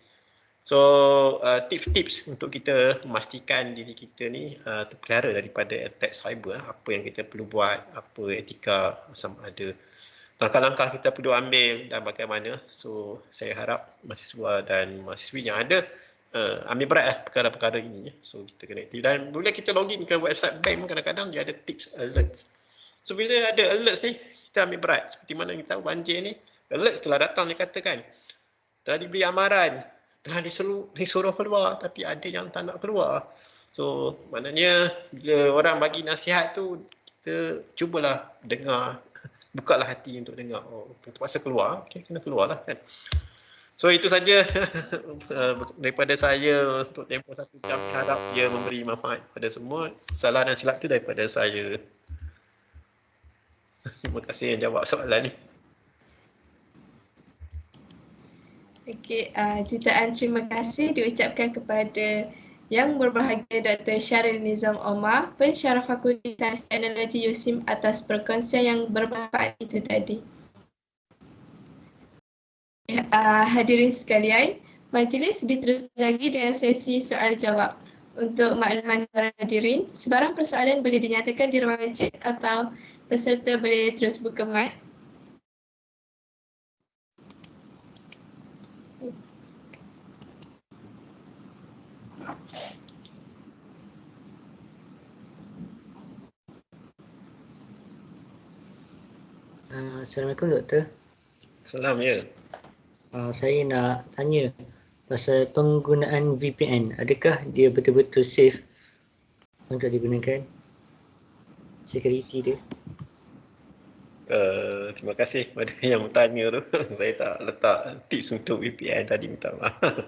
[SPEAKER 4] So tips-tips untuk kita memastikan diri kita ni terpelihara daripada attack cyber. Apa yang kita perlu buat, apa etika, sama ada langkah-langkah kita perlu ambil dan bagaimana. So saya harap mahasiswa dan mahasiswi yang ada ambil berat perkara-perkara ini. So kita kena aktif. Dan bila kita login ke website bank, kadang-kadang dia ada tips alerts. So bila ada alerts ni, kita ambil berat. Seperti mana kita tahu banjir ni, alerts telah datang dikatakan. Telah diberi amaran, telah disuruh keluar, tapi ada yang tak nak keluar. So maknanya bila orang bagi nasihat tu, kita cubalah dengar, bukalah hati untuk dengar. Oh, terpaksa keluar, okay, kena keluar lah kan. So itu saja daripada saya untuk tempoh 1 jam. Harap ia memberi manfaat kepada semua. Salah dan silap itu daripada saya. Terima kasih yang jawab soalan ni.
[SPEAKER 1] Okey, jutaan terima kasih diucapkan kepada Yang Berbahagia Dr. Syahril Nizam Omar, Pensyarah Fakulti Sains Teknologi USIM atas perkongsian yang bermanfaat itu tadi. Hadirin sekalian, majlis diteruskan lagi dengan sesi soal jawab. Untuk makluman para hadirin, sebarang persoalan boleh dinyatakan di ruangan chat atau peserta boleh terus buka mic.
[SPEAKER 19] Assalamualaikum Doktor.
[SPEAKER 4] Salam ya.
[SPEAKER 19] Saya nak tanya pasal penggunaan VPN. Adakah dia betul-betul safe untuk digunakan? Security dia?
[SPEAKER 4] Terima kasih kepada yang bertanya tu. Saya tak letak tips untuk VPN tadi, minta maaf.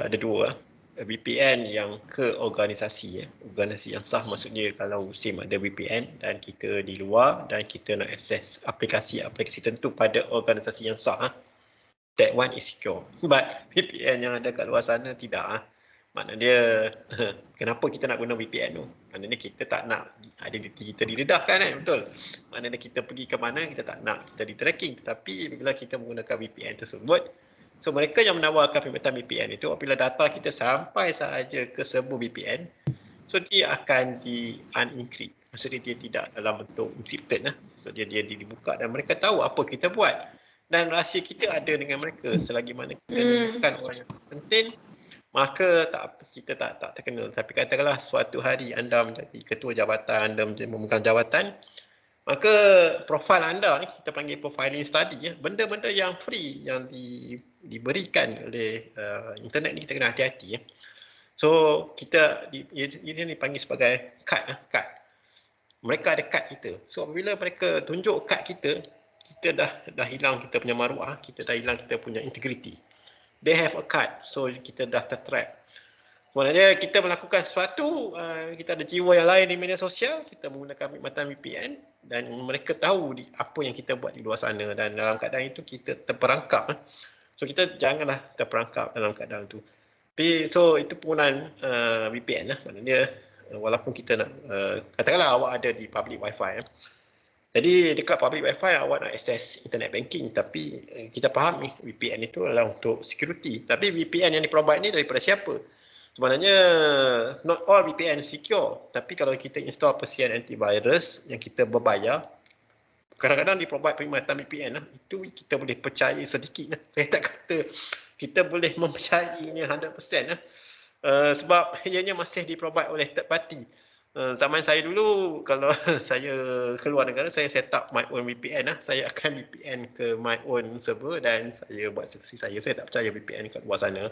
[SPEAKER 4] Ada dua. VPN yang ke organisasi. Organisasi yang sah, maksudnya kalau SIM ada VPN dan kita di luar dan kita nak akses aplikasi-aplikasi tentu pada organisasi yang sah. That one is secure. But VPN yang ada kat luar sana tidak. Maknanya dia, kenapa kita nak guna VPN tu? Maknanya kita tak nak identiti kita didedahkan kan, betul? Maknanya kita pergi ke mana, kita tak nak kita di tracking. Tetapi bila kita menggunakan VPN tersebut, so mereka yang menawarkan perkhidmatan VPN itu, apabila data kita sampai sahaja ke server VPN, so dia akan di unencrypt. Maksudnya dia tidak dalam bentuk encrypted lah. So dia dibuka dan mereka tahu apa kita buat. Dan rahsia kita ada dengan mereka. Selagi mana kita bukan orang yang penting, maka kita tak terkenal. Tapi katakanlah suatu hari anda menjadi ketua jabatan, anda memegang jabatan, maka profil anda ni kita panggil profiling study ya. Benda-benda yang free yang diberikan oleh internet ni kita kena hati-hati ya. So kita ini dipanggil sebagai kad. Mereka ada kad kita. So apabila mereka tunjuk kad kita dah hilang kita punya maruah, kita dah hilang kita punya integrity. They have a card, so kita dah tertrap. Maknanya kita melakukan sesuatu, kita ada jiwa yang lain di media sosial, kita menggunakan perkhidmatan VPN dan mereka tahu apa yang kita buat di luar sana dan dalam keadaan itu kita terperangkap. So kita janganlah terperangkap dalam keadaan itu. So itu penggunaan VPN lah. Maknanya walaupun kita nak, katakanlah awak ada di public wifi. Jadi dekat public wifi awak nak akses internet banking, tapi kita faham ni VPN itu adalah untuk security. Tapi VPN yang di-provide ni daripada siapa? Sebenarnya not all VPN secure, tapi kalau kita install persian antivirus yang kita berbayar, kadang-kadang di-provide perkhidmatan VPN lah, itu kita boleh percaya sedikit lah. Saya tak kata kita boleh mempercayainya 100% lah. Sebab ianya masih di-provide oleh third party. Zaman saya dulu, kalau saya keluar negara, saya set up my own VPN lah. Saya akan VPN ke my own server dan saya buat sesi saya tak percaya VPN kat luar sana.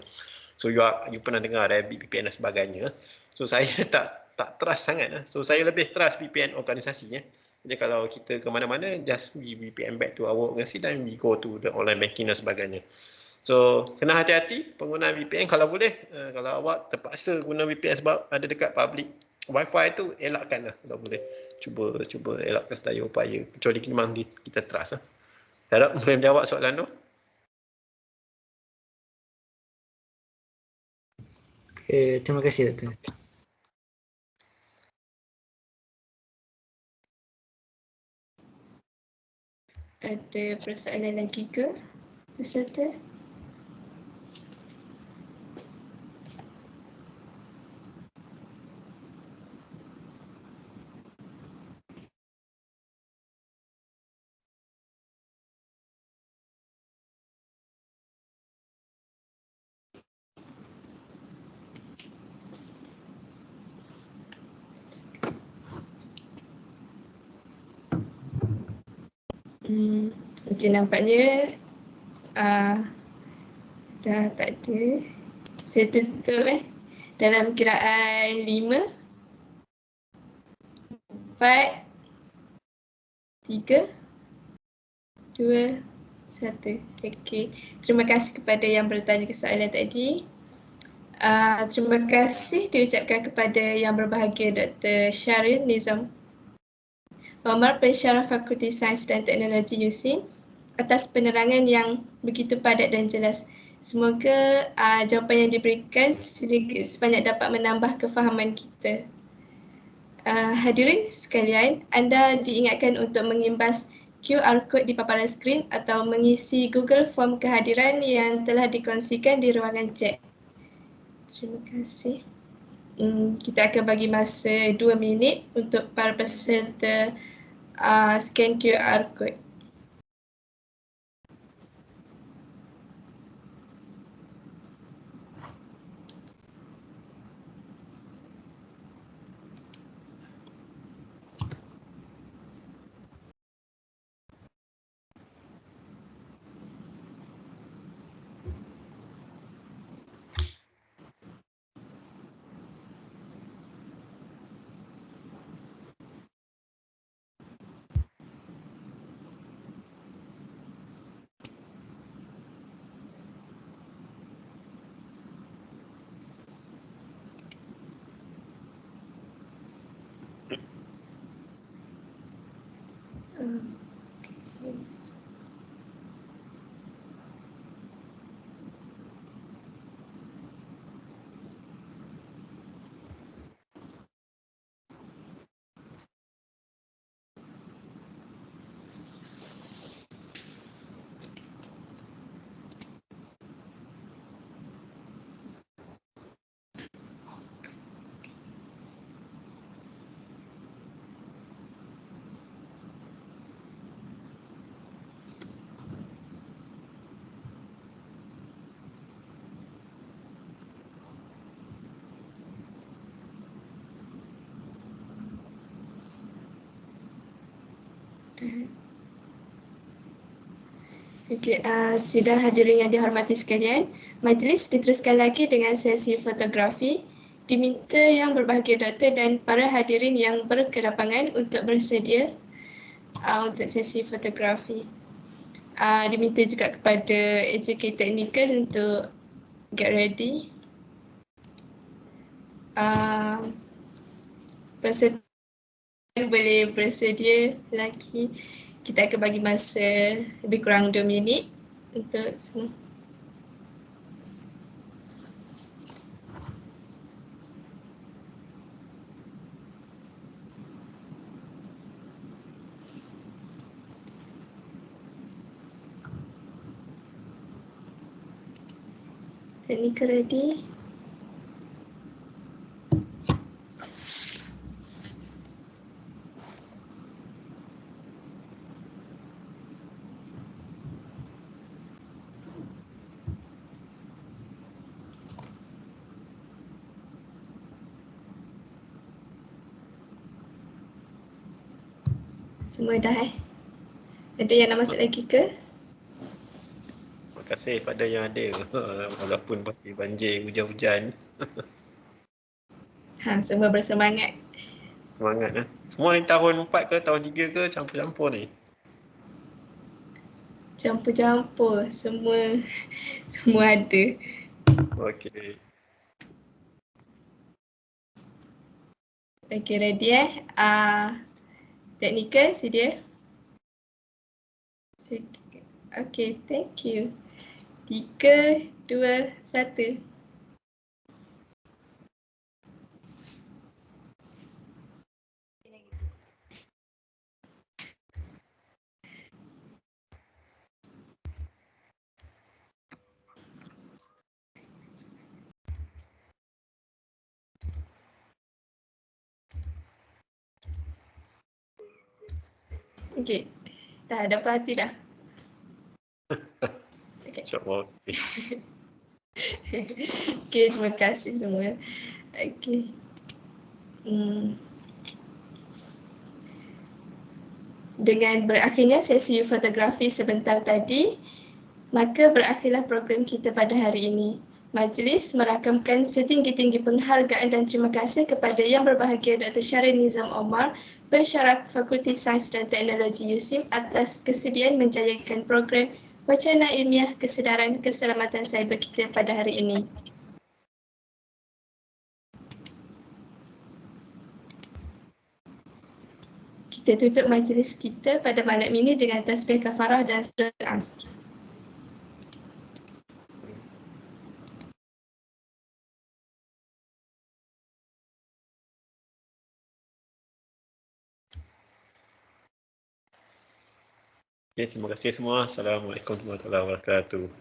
[SPEAKER 4] So you pernah dengar Rabbit VPN dan sebagainya. So saya tak trust sangat lah. So saya lebih trust VPN organisasinya. Jadi kalau kita ke mana-mana, just VPN back to our organisasi dan we go to the online banking dan sebagainya. So kena hati-hati penggunaan VPN kalau boleh. Kalau awak terpaksa guna VPN sebab ada dekat public Wi-Fi tu, elakkanlah kalau boleh. Cuba elakkan sedaya upaya. Kecuali memang kita trust lah. Harap boleh menjawab soalan tu.
[SPEAKER 19] Terima kasih Doktor.
[SPEAKER 1] Ada persoalan lagi ke peserta? Okey, nampaknya dah tak ada. Saya tutup dalam kiraan 5, 4, 3, 2, 1. Okey. Terima kasih kepada yang bertanya soalan tadi. Terima kasih diucapkan kepada yang berbahagia Dr. Syahril Nizam Omar, Pensyarah Fakulti Sains dan Teknologi USIM atas penerangan yang begitu padat dan jelas. Semoga jawapan yang diberikan sedikit sebanyak dapat menambah kefahaman kita. Hadirin sekalian, anda diingatkan untuk mengimbas QR code di paparan skrin atau mengisi Google Form kehadiran yang telah dikongsikan di ruangan chat. Terima kasih. Kita akan bagi masa 2 minit untuk para peserta scan QR code. Okey, sidang hadirin yang dihormati sekalian, majlis diteruskan lagi dengan sesi fotografi. Diminta yang berbahagia doktor dan para hadirin yang berkelapangan untuk bersedia untuk sesi fotografi. Diminta juga kepada AJK Technical untuk get ready. Peserta boleh bersedia lagi. Kita akan bagi masa lebih kurang 2 minit untuk semua. Technical ready. Semua dah Ada yang nak masuk lagi ke?
[SPEAKER 4] Terima kasih pada yang ada walaupun pasti banjir hujan-hujan.
[SPEAKER 1] Semua bersemangat.
[SPEAKER 4] Semangat Semua ni tahun 4 ke tahun 3 ke campur-campur ni?
[SPEAKER 1] Campur-campur, semua ada.
[SPEAKER 4] Okey.
[SPEAKER 1] Okey, ready Technical sedia? Okey, thank you. 3, 2, 1. Okey. Dah dapat hati dah. Okay.
[SPEAKER 4] InsyaAllah.
[SPEAKER 1] Okey, terima kasih semua. Okey. Dengan berakhirnya sesi fotografi sebentar tadi, maka berakhirlah program kita pada hari ini. Majlis merakamkan setinggi-tinggi penghargaan dan terima kasih kepada Yang Berbahagia Dr. Syahrir Nizam Omar, Pensyarah Fakulti Sains dan Teknologi USIM atas kesediaan menjayakan program Wacana Ilmiah Kesedaran Keselamatan Cyber kita pada hari ini. Kita tutup majlis kita pada malam ini dengan tasbih kafarah dan surah Al-Asr.
[SPEAKER 4] Okay, terima kasih semua. Assalamualaikum warahmatullahi wabarakatuh.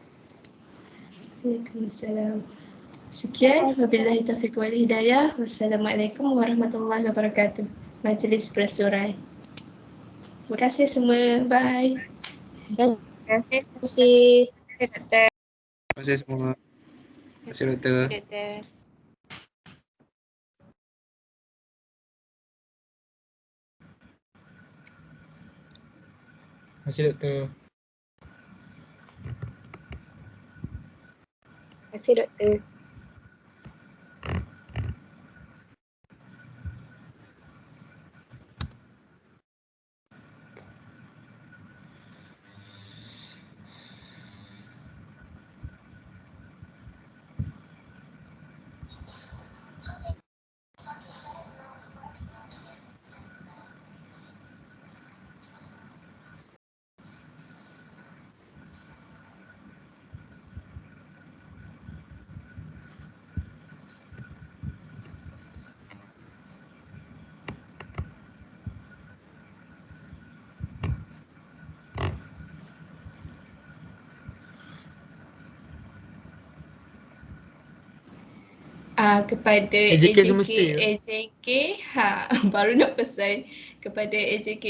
[SPEAKER 1] Waalaikumsalam. Sekian, wabillahi taufiq wal hidayah. Wassalamualaikum warahmatullahi wabarakatuh. Majlis bersurai. Terima kasih semua. Bye.
[SPEAKER 7] Terima kasih. Terima kasih, Doktor.
[SPEAKER 3] Terima kasih semua. Terima kasih Doktor.
[SPEAKER 7] Doktor.
[SPEAKER 3] Terima kasih Doktor.
[SPEAKER 7] Terima kasih, Doktor.
[SPEAKER 1] Kepada
[SPEAKER 3] AJK semesta ke?
[SPEAKER 1] AJK, baru nak pesan kepada AJK,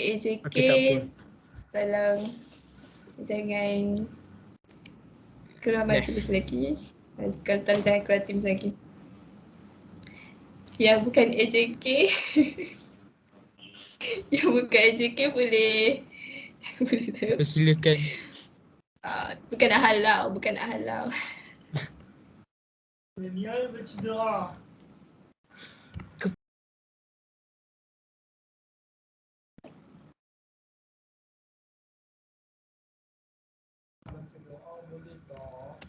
[SPEAKER 3] Okey, tak apa.
[SPEAKER 1] tolong jangan keluar majlis lagi. Kalau tak, jangan keluar Teams lagi. Yang bukan AJK, yang bukan AJK boleh
[SPEAKER 3] Persilakan.
[SPEAKER 1] bukan nak halau, bukan nak halau.
[SPEAKER 3] Dia bercedera. Boleh tak?